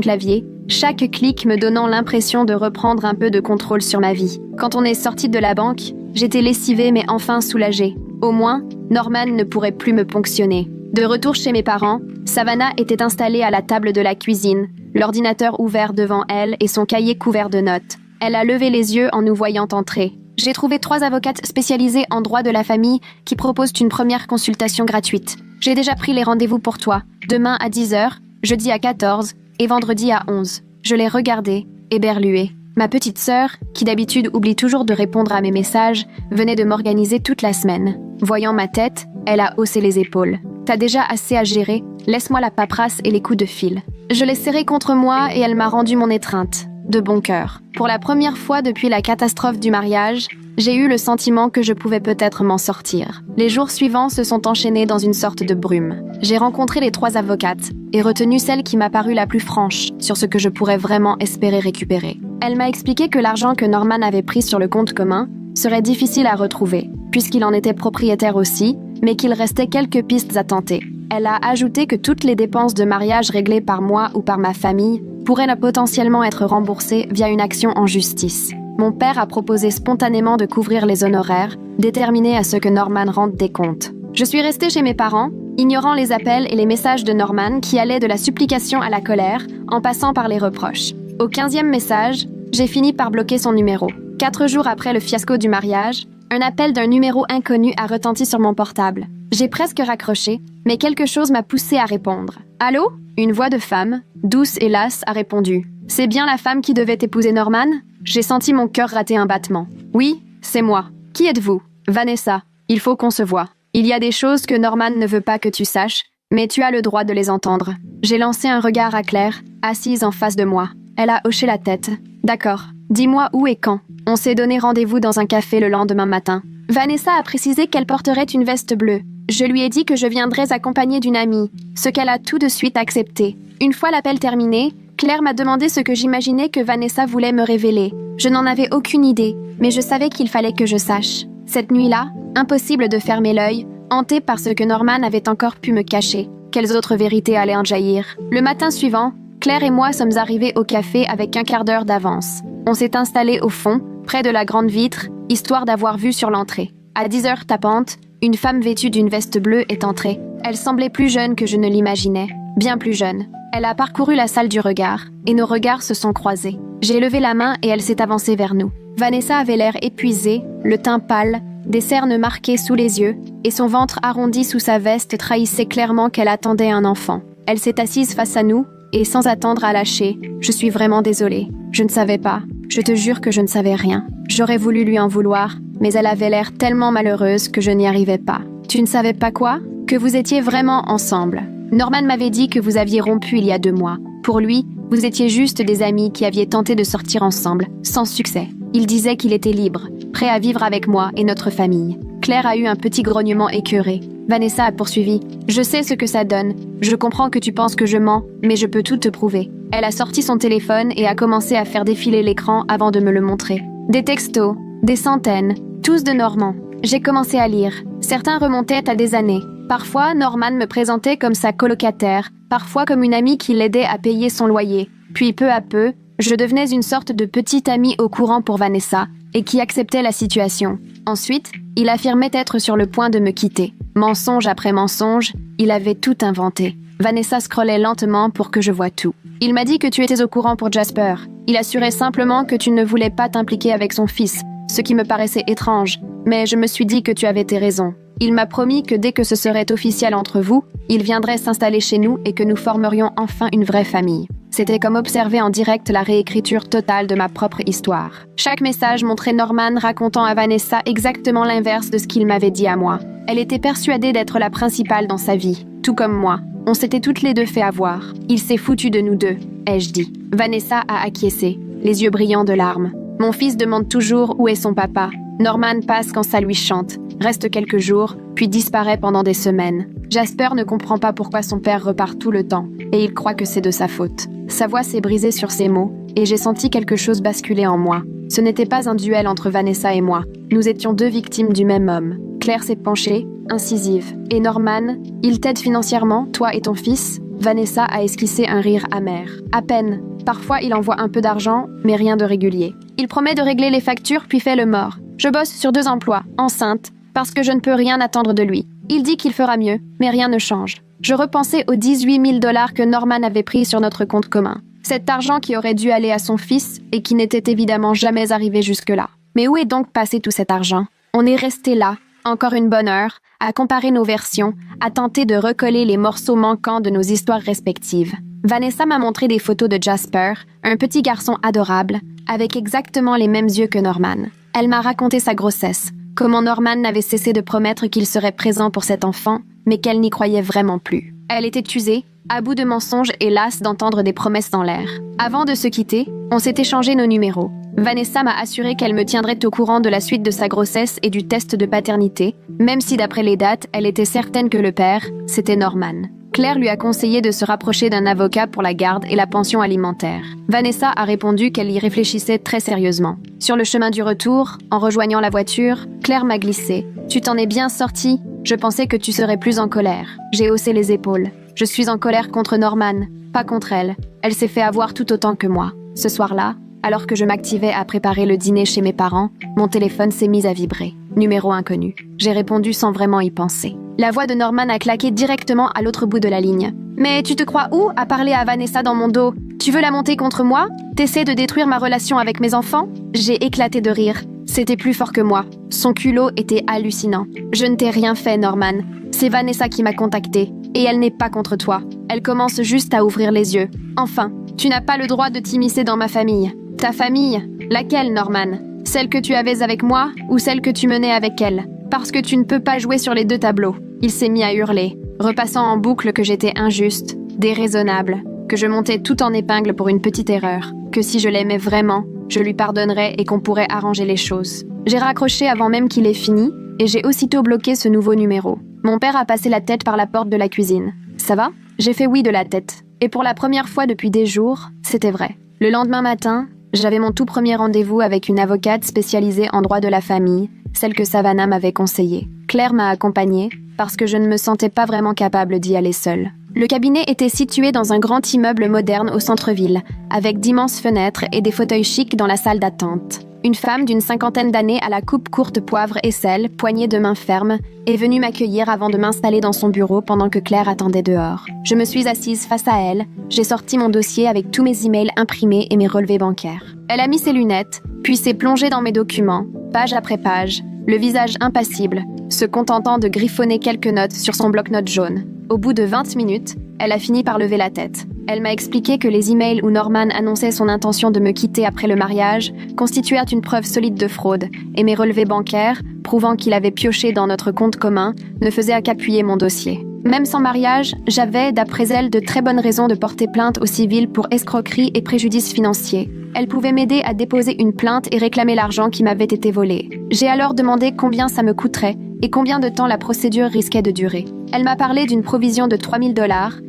[SPEAKER 1] clavier, chaque clic me donnant l'impression de reprendre un peu de contrôle sur ma vie. Quand on est sorti de la banque, j'étais lessivée mais enfin soulagée. Au moins, Norman ne pourrait plus me ponctionner. De retour chez mes parents, Savannah était installée à la table de la cuisine, l'ordinateur ouvert devant elle et son cahier couvert de notes. Elle a levé les yeux en nous voyant entrer. J'ai trouvé 3 avocates spécialisées en droit de la famille qui proposent une première consultation gratuite. J'ai déjà pris les rendez-vous pour toi, demain à 10 h, jeudi à 14 et vendredi à 11. Je l'ai regardée, éberluée. Ma petite sœur, qui d'habitude oublie toujours de répondre à mes messages, venait de m'organiser toute la semaine. Voyant ma tête, elle a haussé les épaules. T'as déjà assez à gérer, laisse-moi la paperasse et les coups de fil. Je l'ai serrée contre moi et elle m'a rendu mon étreinte, de bon cœur. Pour la première fois depuis la catastrophe du mariage, j'ai eu le sentiment que je pouvais peut-être m'en sortir. Les jours suivants se sont enchaînés dans une sorte de brume. J'ai rencontré les 3 avocates et retenu celle qui m'a paru la plus franche sur ce que je pourrais vraiment espérer récupérer. Elle m'a expliqué que l'argent que Norman avait pris sur le compte commun serait difficile à retrouver, puisqu'il en était propriétaire aussi, mais qu'il restait quelques pistes à tenter. Elle a ajouté que toutes les dépenses de mariage réglées par moi ou par ma famille pourraient potentiellement être remboursées via une action en justice. Mon père a proposé spontanément de couvrir les honoraires, déterminé à ce que Norman rende des comptes. Je suis restée chez mes parents, ignorant les appels et les messages de Norman qui allaient de la supplication à la colère, en passant par les reproches. Au 15e message, j'ai fini par bloquer son numéro. 4 jours après le fiasco du mariage, un appel d'un numéro inconnu a retenti sur mon portable. J'ai presque raccroché, mais quelque chose m'a poussée à répondre. « Allô ?» Une voix de femme, douce et lasse, a répondu. « C'est bien la femme qui devait épouser Norman ?» J'ai senti mon cœur rater un battement. « Oui, c'est moi. Qui êtes-vous ?»« Vanessa. Il faut qu'on se voie. Il y a des choses que Norman ne veut pas que tu saches, mais tu as le droit de les entendre. » J'ai lancé un regard à Claire, assise en face de moi. Elle a hoché la tête. « D'accord. Dis-moi où et quand. » On s'est donné rendez-vous dans un café le lendemain matin. Vanessa a précisé qu'elle porterait une veste bleue. Je lui ai dit que je viendrais accompagnée d'une amie, ce qu'elle a tout de suite accepté. Une fois l'appel terminé, Claire m'a demandé ce que j'imaginais que Vanessa voulait me révéler. Je n'en avais aucune idée, mais je savais qu'il fallait que je sache. Cette nuit-là, impossible de fermer l'œil, hantée par ce que Norman avait encore pu me cacher. Quelles autres vérités allaient en jaillir? Le matin suivant, Claire et moi sommes arrivés au café avec un quart d'heure d'avance. On s'est installé au fond, près de la grande vitre, histoire d'avoir vue sur l'entrée. À 10 h tapantes, une femme vêtue d'une veste bleue est entrée. Elle semblait plus jeune que je ne l'imaginais. bien plus jeune. Elle a parcouru la salle du regard, et nos regards se sont croisés. J'ai levé la main et elle s'est avancée vers nous. Vanessa avait l'air épuisée, le teint pâle, des cernes marquées sous les yeux, et son ventre arrondi sous sa veste trahissait clairement qu'elle attendait un enfant. Elle s'est assise face à nous, et sans attendre à lâcher, « Je suis vraiment désolée. Je ne savais pas. Je te jure que je ne savais rien. J'aurais voulu lui en vouloir, mais elle avait l'air tellement malheureuse que je n'y arrivais pas. Tu ne savais pas quoi? Que vous étiez vraiment ensemble. Norman m'avait dit que vous aviez rompu il y a 2 mois. Pour lui, vous étiez juste des amis qui aviez tenté de sortir ensemble, sans succès. Il disait qu'il était libre, prêt à vivre avec moi et notre famille. » Claire a eu un petit grognement écœuré. Vanessa a poursuivi. « Je sais ce que ça donne. Je comprends que tu penses que je mens, mais je peux tout te prouver. » Elle a sorti son téléphone et a commencé à faire défiler l'écran avant de me le montrer. Des textos, des centaines, tous de Norman. J'ai commencé à lire. Certains remontaient à des années. Parfois, Norman me présentait comme sa colocataire, parfois comme une amie qui l'aidait à payer son loyer. Puis peu à peu, je devenais une sorte de petite amie au courant pour Vanessa et qui acceptait la situation. Ensuite, il affirmait être sur le point de me quitter. Mensonge après mensonge, il avait tout inventé. Vanessa scrollait lentement pour que je voie tout. Il m'a dit que tu étais au courant pour Jasper. Il assurait simplement que tu ne voulais pas t'impliquer avec son fils, ce qui me paraissait étrange, mais je me suis dit que tu avais tes raisons. Il m'a promis que dès que ce serait officiel entre vous, il viendrait s'installer chez nous et que nous formerions enfin une vraie famille. C'était comme observer en direct la réécriture totale de ma propre histoire. Chaque message montrait Norman racontant à Vanessa exactement l'inverse de ce qu'il m'avait dit à moi. Elle était persuadée d'être la principale dans sa vie, tout comme moi. On s'était toutes les deux fait avoir. Il s'est foutu de nous deux, ai-je dit. Vanessa a acquiescé, les yeux brillants de larmes. Mon fils demande toujours où est son papa. Norman passe quand ça lui chante, reste quelques jours, puis disparaît pendant des semaines. Jasper ne comprend pas pourquoi son père repart tout le temps, et il croit que c'est de sa faute. Sa voix s'est brisée sur ces mots, et j'ai senti quelque chose basculer en moi. Ce n'était pas un duel entre Vanessa et moi. Nous étions 2 victimes du même homme. Claire s'est penchée, incisive. « Et Norman, il t'aide financièrement, toi et ton fils ?» Vanessa a esquissé un rire amer. « À peine. Parfois, il envoie un peu d'argent, mais rien de régulier. Il promet de régler les factures, puis fait le mort. Je bosse sur 2 emplois, enceinte, parce que je ne peux rien attendre de lui. Il dit qu'il fera mieux, mais rien ne change. Je repensais aux 18 000 $ que Norman avait pris sur notre compte commun. Cet argent qui aurait dû aller à son fils et qui n'était évidemment jamais arrivé jusque-là. Mais où est donc passé tout cet argent? On est resté là, encore une bonne heure, à comparer nos versions, à tenter de recoller les morceaux manquants de nos histoires respectives. Vanessa m'a montré des photos de Jasper, un petit garçon adorable, avec exactement les mêmes yeux que Norman. Elle m'a raconté sa grossesse, comment Norman n'avait cessé de promettre qu'il serait présent pour cet enfant, mais qu'elle n'y croyait vraiment plus. Elle était usée, à bout de mensonges et lasse d'entendre des promesses dans l'air. Avant de se quitter, on s'est échangé nos numéros. Vanessa m'a assuré qu'elle me tiendrait au courant de la suite de sa grossesse et du test de paternité, même si d'après les dates, elle était certaine que le père, c'était Norman. Claire lui a conseillé de se rapprocher d'un avocat pour la garde et la pension alimentaire. Vanessa a répondu qu'elle y réfléchissait très sérieusement. Sur le chemin du retour, en rejoignant la voiture, Claire m'a glissé. « Tu t'en es bien sorti? Je pensais que tu serais plus en colère. » J'ai haussé les épaules. Je suis en colère contre Norman, pas contre elle. Elle s'est fait avoir tout autant que moi. Ce soir-là, alors que je m'activais à préparer le dîner chez mes parents, mon téléphone s'est mis à vibrer. Numéro inconnu. J'ai répondu sans vraiment y penser. La voix de Norman a claqué directement à l'autre bout de la ligne. « Mais tu te crois où à parler à Vanessa dans mon dos? Tu veux la monter contre moi? T'essaies de détruire ma relation avec mes enfants ?» J'ai éclaté de rire. C'était plus fort que moi. Son culot était hallucinant. « Je ne t'ai rien fait, Norman. C'est Vanessa qui m'a contacté. Et elle n'est pas contre toi. Elle commence juste à ouvrir les yeux. Enfin, tu n'as pas le droit de t'immiscer dans ma famille. Ta famille? Laquelle, Norman? Celle que tu avais avec moi ou celle que tu menais avec elle? Parce que tu ne peux pas jouer sur les 2 tableaux. » Il s'est mis à hurler, repassant en boucle que j'étais injuste, déraisonnable, que je montais tout en épingle pour une petite erreur, que si je l'aimais vraiment, je lui pardonnerais et qu'on pourrait arranger les choses. J'ai raccroché avant même qu'il ait fini et j'ai aussitôt bloqué ce nouveau numéro. Mon père a passé la tête par la porte de la cuisine. « Ça va ?» J'ai fait oui de la tête. Et pour la première fois depuis des jours, c'était vrai. Le lendemain matin, j'avais mon tout premier rendez-vous avec une avocate spécialisée en droit de la famille, celle que Savannah m'avait conseillée. Claire m'a accompagnée parce que je ne me sentais pas vraiment capable d'y aller seule. Le cabinet était situé dans un grand immeuble moderne au centre-ville, avec d'immenses fenêtres et des fauteuils chics dans la salle d'attente. Une femme d'une 50aine d'années à la coupe courte poivre et sel, poignée de main ferme, est venue m'accueillir avant de m'installer dans son bureau pendant que Claire attendait dehors. Je me suis assise face à elle, j'ai sorti mon dossier avec tous mes emails imprimés et mes relevés bancaires. Elle a mis ses lunettes, puis s'est plongée dans mes documents, page après page, le visage impassible, se contentant de griffonner quelques notes sur son bloc-notes jaune. Au bout de 20 minutes, elle a fini par lever la tête. Elle m'a expliqué que les emails où Norman annonçait son intention de me quitter après le mariage constituaient une preuve solide de fraude, et mes relevés bancaires, prouvant qu'il avait pioché dans notre compte commun, ne faisaient qu'appuyer mon dossier. Même sans mariage, j'avais, d'après elle, de très bonnes raisons de porter plainte au civil pour escroquerie et préjudice financier. Elle pouvait m'aider à déposer une plainte et réclamer l'argent qui m'avait été volé. J'ai alors demandé combien ça me coûterait et combien de temps la procédure risquait de durer. Elle m'a parlé d'une provision de $3 000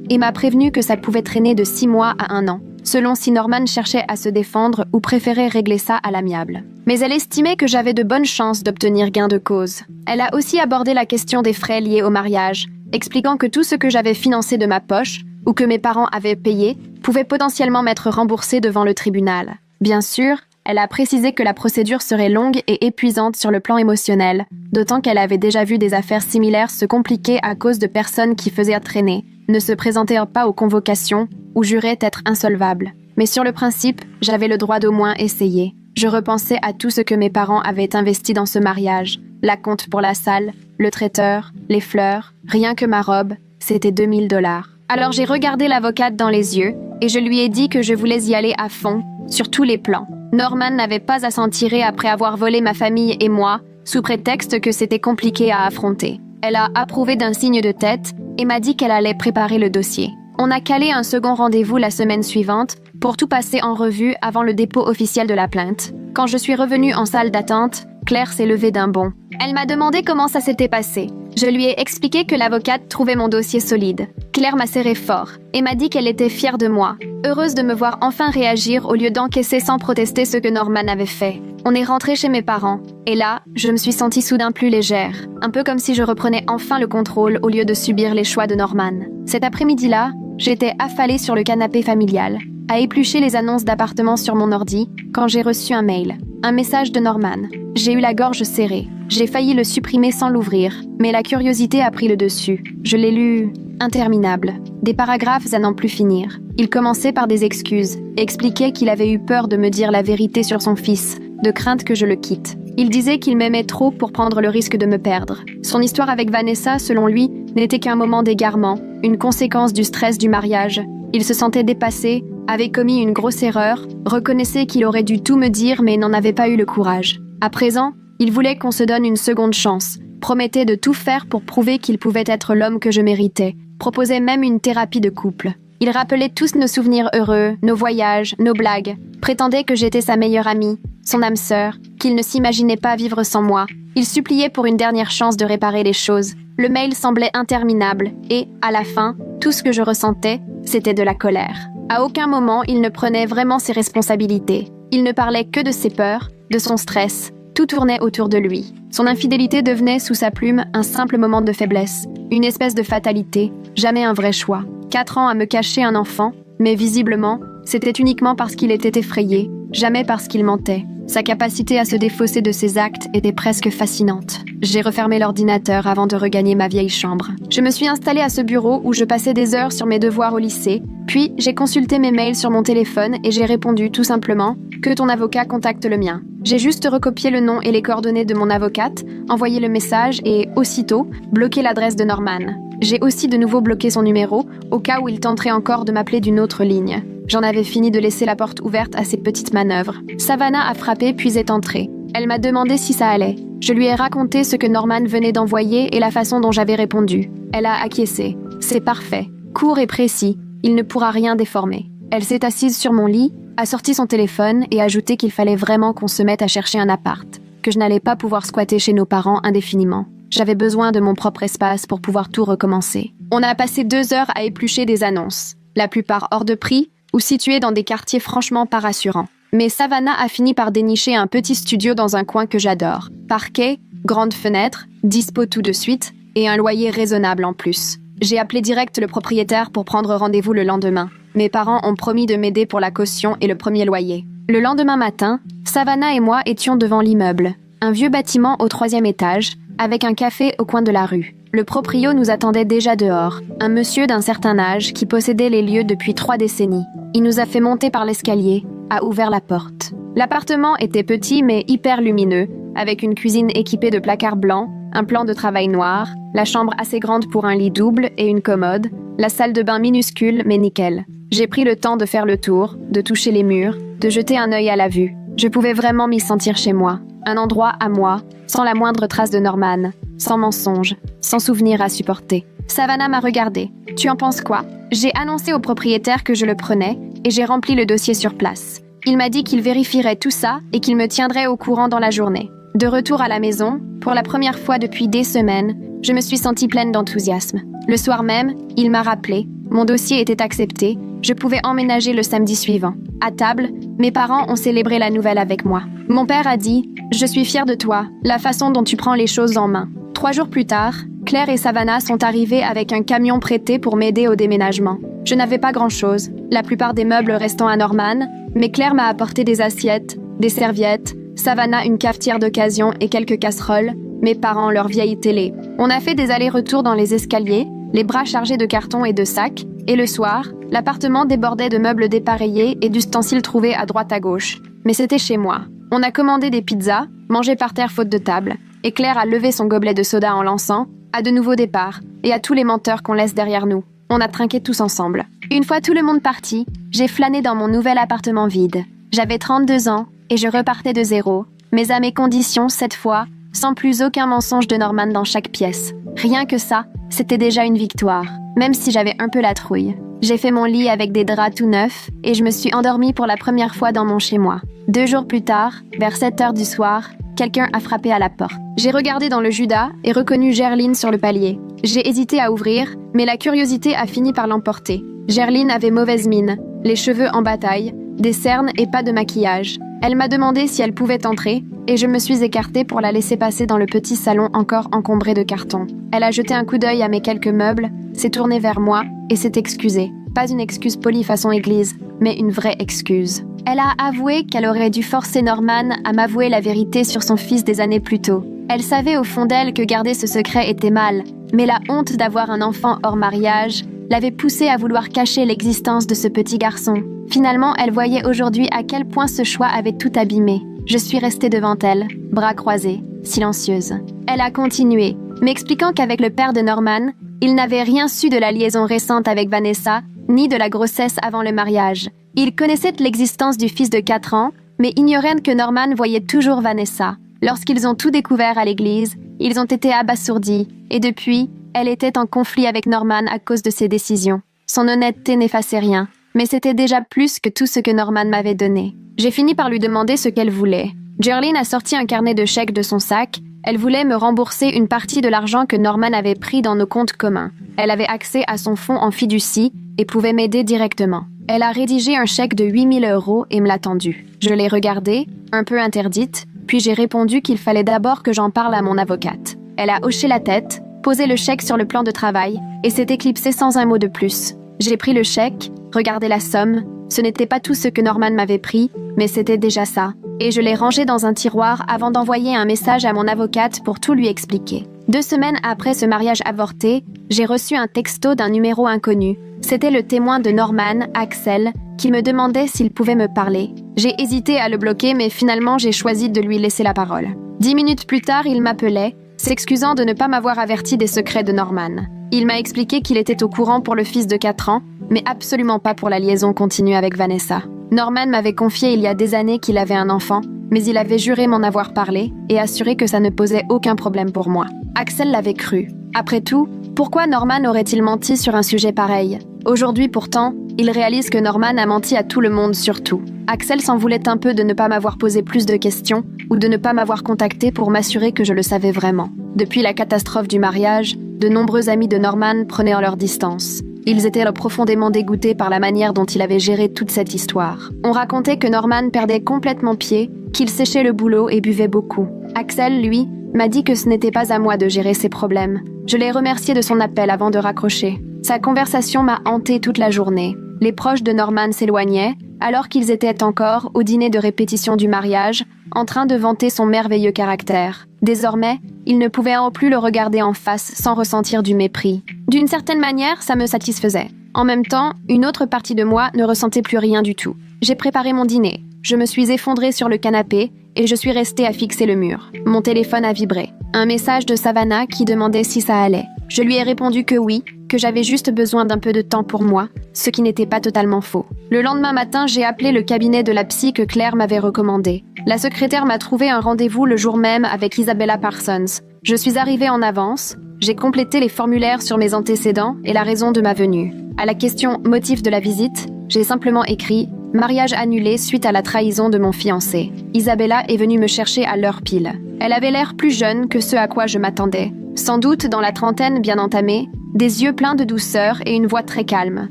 [SPEAKER 1] et m'a prévenu que ça pouvait traîner de 6 mois à 1 an, selon si Norman cherchait à se défendre ou préférait régler ça à l'amiable. Mais elle estimait que j'avais de bonnes chances d'obtenir gain de cause. Elle a aussi abordé la question des frais liés au mariage, expliquant que tout ce que j'avais financé de ma poche, ou que mes parents avaient payé, pouvait potentiellement m'être remboursé devant le tribunal. Bien sûr, elle a précisé que la procédure serait longue et épuisante sur le plan émotionnel, d'autant qu'elle avait déjà vu des affaires similaires se compliquer à cause de personnes qui faisaient traîner, ne se présentaient pas aux convocations ou juraient être insolvables. Mais sur le principe, j'avais le droit d'au moins essayer. Je repensais à tout ce que mes parents avaient investi dans ce mariage, la compte pour la salle, le traiteur, les fleurs, rien que ma robe, c'était $2 000. Alors j'ai regardé l'avocate dans les yeux et je lui ai dit que je voulais y aller à fond, sur tous les plans. Norman n'avait pas à s'en tirer après avoir volé ma famille et moi, sous prétexte que c'était compliqué à affronter. Elle a approuvé d'un signe de tête et m'a dit qu'elle allait préparer le dossier. On a calé un second rendez-vous la semaine suivante pour tout passer en revue avant le dépôt officiel de la plainte. Quand je suis revenue en salle d'attente, Claire s'est levée d'un bond. Elle m'a demandé comment ça s'était passé. Je lui ai expliqué que l'avocate trouvait mon dossier solide. Claire m'a serré fort et m'a dit qu'elle était fière de moi, heureuse de me voir enfin réagir au lieu d'encaisser sans protester ce que Norman avait fait. On est rentré chez mes parents, et là, je me suis sentie soudain plus légère, un peu comme si je reprenais enfin le contrôle au lieu de subir les choix de Norman. Cet après-midi-là, j'étais affalée sur le canapé familial, à éplucher les annonces d'appartements sur mon ordi, quand j'ai reçu un mail. Un message de Norman. J'ai eu la gorge serrée. J'ai failli le supprimer sans l'ouvrir, mais la curiosité a pris le dessus. Je l'ai lu... interminable. Des paragraphes à n'en plus finir. Il commençait par des excuses, et expliquait qu'il avait eu peur de me dire la vérité sur son fils, de crainte que je le quitte. Il disait qu'il m'aimait trop pour prendre le risque de me perdre. Son histoire avec Vanessa, selon lui, n'était qu'un moment d'égarement, une conséquence du stress du mariage. Il se sentait dépassé, avait commis une grosse erreur, reconnaissait qu'il aurait dû tout me dire mais n'en avait pas eu le courage. À présent, il voulait qu'on se donne une seconde chance, promettait de tout faire pour prouver qu'il pouvait être l'homme que je méritais, proposait même une thérapie de couple. Il rappelait tous nos souvenirs heureux, nos voyages, nos blagues, prétendait que j'étais sa meilleure amie, son âme sœur, qu'il ne s'imaginait pas vivre sans moi. Il suppliait pour une dernière chance de réparer les choses. Le mail semblait interminable et, à la fin, tout ce que je ressentais, c'était de la colère. À aucun moment, il ne prenait vraiment ses responsabilités. Il ne parlait que de ses peurs, de son stress. Tout tournait autour de lui. Son infidélité devenait, sous sa plume, un simple moment de faiblesse, une espèce de fatalité, jamais un vrai choix. 4 ans à me cacher un enfant, mais visiblement, c'était uniquement parce qu'il était effrayé, jamais parce qu'il mentait. Sa capacité à se défausser de ses actes était presque fascinante. J'ai refermé l'ordinateur avant de regagner ma vieille chambre. Je me suis installée à ce bureau où je passais des heures sur mes devoirs au lycée, puis j'ai consulté mes mails sur mon téléphone et j'ai répondu tout simplement que ton avocat contacte le mien. J'ai juste recopié le nom et les coordonnées de mon avocate, envoyé le message et, aussitôt, bloqué l'adresse de Norman. J'ai aussi de nouveau bloqué son numéro, au cas où il tenterait encore de m'appeler d'une autre ligne. J'en avais fini de laisser la porte ouverte à ces petites manœuvres. Savannah a frappé puis est entrée. Elle m'a demandé si ça allait. Je lui ai raconté ce que Norman venait d'envoyer et la façon dont j'avais répondu. Elle a acquiescé. C'est parfait. Court et précis. Il ne pourra rien déformer. Elle s'est assise sur mon lit, a sorti son téléphone et ajouté qu'il fallait vraiment qu'on se mette à chercher un appart, que je n'allais pas pouvoir squatter chez nos parents indéfiniment. J'avais besoin de mon propre espace pour pouvoir tout recommencer. On a passé 2 heures à éplucher des annonces, la plupart hors de prix ou situées dans des quartiers franchement pas rassurants. Mais Savannah a fini par dénicher un petit studio dans un coin que j'adore. Parquet, grande fenêtre, dispo tout de suite et un loyer raisonnable en plus. J'ai appelé direct le propriétaire pour prendre rendez-vous le lendemain. Mes parents ont promis de m'aider pour la caution et le premier loyer. Le lendemain matin, Savannah et moi étions devant l'immeuble, un vieux bâtiment au 3e étage, avec un café au coin de la rue. Le proprio nous attendait déjà dehors, un monsieur d'un certain âge qui possédait les lieux depuis 3 décennies. Il nous a fait monter par l'escalier, a ouvert la porte. L'appartement était petit mais hyper lumineux, avec une cuisine équipée de placards blancs, un plan de travail noir, la chambre assez grande pour un lit double et une commode, la salle de bain minuscule mais nickel. J'ai pris le temps de faire le tour, de toucher les murs, de jeter un œil à la vue. Je pouvais vraiment m'y sentir chez moi. Un endroit à moi, sans la moindre trace de Norman, sans mensonge, sans souvenir à supporter. Savannah m'a regardée. « Tu en penses quoi ?» J'ai annoncé au propriétaire que je le prenais et j'ai rempli le dossier sur place. Il m'a dit qu'il vérifierait tout ça et qu'il me tiendrait au courant dans la journée. De retour à la maison, pour la première fois depuis des semaines, je me suis sentie pleine d'enthousiasme. Le soir même, il m'a rappelé, mon dossier était accepté, je pouvais emménager le samedi suivant. À table, mes parents ont célébré la nouvelle avec moi. Mon père a dit « Je suis fière de toi, la façon dont tu prends les choses en main. » 3 jours plus tard, Claire et Savannah sont arrivées avec un camion prêté pour m'aider au déménagement. Je n'avais pas grand-chose, la plupart des meubles restant à Norman, mais Claire m'a apporté des assiettes, des serviettes, Savannah une cafetière d'occasion et quelques casseroles, mes parents leur vieille télé. On a fait des allers-retours dans les escaliers, les bras chargés de cartons et de sacs, et le soir, l'appartement débordait de meubles dépareillés et d'ustensiles trouvés à droite à gauche. Mais c'était chez moi. On a commandé des pizzas, mangé par terre faute de table, et Claire a levé son gobelet de soda en lançant « À de nouveaux départs » et à tous les menteurs qu'on laisse derrière nous. On a trinqué tous ensemble. Une fois tout le monde parti, j'ai flâné dans mon nouvel appartement vide. J'avais 32 ans et je repartais de zéro, mais à mes conditions cette fois, sans plus aucun mensonge de Norman dans chaque pièce. Rien que ça, c'était déjà une victoire, même si j'avais un peu la trouille. J'ai fait mon lit avec des draps tout neufs et je me suis endormie pour la première fois dans mon chez-moi. 2 jours plus tard, vers 7 heures du soir, quelqu'un a frappé à la porte. J'ai regardé dans le Judas et reconnu Gerline sur le palier. J'ai hésité à ouvrir, mais la curiosité a fini par l'emporter. Gerline avait mauvaise mine, les cheveux en bataille, des cernes et pas de maquillage. Elle m'a demandé si elle pouvait entrer, et je me suis écartée pour la laisser passer dans le petit salon encore encombré de cartons. Elle a jeté un coup d'œil à mes quelques meubles, s'est tournée vers moi et s'est excusée. Pas une excuse polie façon église, mais une vraie excuse. Elle a avoué qu'elle aurait dû forcer Norman à m'avouer la vérité sur son fils des années plus tôt. Elle savait au fond d'elle que garder ce secret était mal, mais la honte d'avoir un enfant hors mariage l'avait poussée à vouloir cacher l'existence de ce petit garçon. Finalement, elle voyait aujourd'hui à quel point ce choix avait tout abîmé. Je suis restée devant elle, bras croisés, silencieuse. Elle a continué, m'expliquant qu'avec le père de Norman, il n'avait rien su de la liaison récente avec Vanessa, ni de la grossesse avant le mariage. Il connaissait l'existence du fils de 4 ans, mais ignorait que Norman voyait toujours Vanessa. Lorsqu'ils ont tout découvert à l'église, ils ont été abasourdis, et depuis, elle était en conflit avec Norman à cause de ses décisions. Son honnêteté n'effaçait rien, mais c'était déjà plus que tout ce que Norman m'avait donné. J'ai fini par lui demander ce qu'elle voulait. Gerline a sorti un carnet de chèques de son sac. Elle voulait me rembourser une partie de l'argent que Norman avait pris dans nos comptes communs. Elle avait accès à son fonds en fiducie et pouvait m'aider directement. Elle a rédigé un chèque de 8 000 € et me l'a tendu. Je l'ai regardé, un peu interdite, puis j'ai répondu qu'il fallait d'abord que j'en parle à mon avocate. Elle a hoché la tête, posé le chèque sur le plan de travail et s'est éclipsée sans un mot de plus. J'ai pris le chèque, regardé la somme. Ce n'était pas tout ce que Norman m'avait pris, mais c'était déjà ça. Et je l'ai rangé dans un tiroir avant d'envoyer un message à mon avocate pour tout lui expliquer. 2 semaines après ce mariage avorté, j'ai reçu un texto d'un numéro inconnu. C'était le témoin de Norman, Axel, qui me demandait s'il pouvait me parler. J'ai hésité à le bloquer, mais finalement j'ai choisi de lui laisser la parole. 10 minutes plus tard, il m'appelait, s'excusant de ne pas m'avoir averti des secrets de Norman. Il m'a expliqué qu'il était au courant pour le fils de 4 ans, mais absolument pas pour la liaison continue avec Vanessa. Norman m'avait confié il y a des années qu'il avait un enfant, mais il avait juré m'en avoir parlé et assuré que ça ne posait aucun problème pour moi. Axel l'avait cru. Après tout, pourquoi Norman aurait-il menti sur un sujet pareil ? Aujourd'hui pourtant, il réalise que Norman a menti à tout le monde surtout. Axel s'en voulait un peu de ne pas m'avoir posé plus de questions ou de ne pas m'avoir contacté pour m'assurer que je le savais vraiment. Depuis la catastrophe du mariage, de nombreux amis de Norman prenaient leur distance. Ils étaient profondément dégoûtés par la manière dont il avait géré toute cette histoire. On racontait que Norman perdait complètement pied, qu'il séchait le boulot et buvait beaucoup. Axel, lui, m'a dit que ce n'était pas à moi de gérer ses problèmes. Je l'ai remercié de son appel avant de raccrocher. Sa conversation m'a hantée toute la journée. Les proches de Norman s'éloignaient, alors qu'ils étaient encore au dîner de répétition du mariage, en train de vanter son merveilleux caractère. Désormais, il ne pouvait plus le regarder en face sans ressentir du mépris. D'une certaine manière, ça me satisfaisait. En même temps, une autre partie de moi ne ressentait plus rien du tout. J'ai préparé mon dîner. Je me suis effondrée sur le canapé et je suis restée à fixer le mur. Mon téléphone a vibré. Un message de Savannah qui demandait si ça allait. Je lui ai répondu que oui, que j'avais juste besoin d'un peu de temps pour moi, ce qui n'était pas totalement faux. Le lendemain matin, j'ai appelé le cabinet de la psy que Claire m'avait recommandé. La secrétaire m'a trouvé un rendez-vous le jour même avec Isabella Parsons. Je suis arrivée en avance, j'ai complété les formulaires sur mes antécédents et la raison de ma venue. À la question « motif de la visite », j'ai simplement écrit « mariage annulé suite à la trahison de mon fiancé ». Isabella est venue me chercher à l'heure pile. Elle avait l'air plus jeune que ce à quoi je m'attendais. Sans doute dans la trentaine bien entamée, des yeux pleins de douceur et une voix très calme.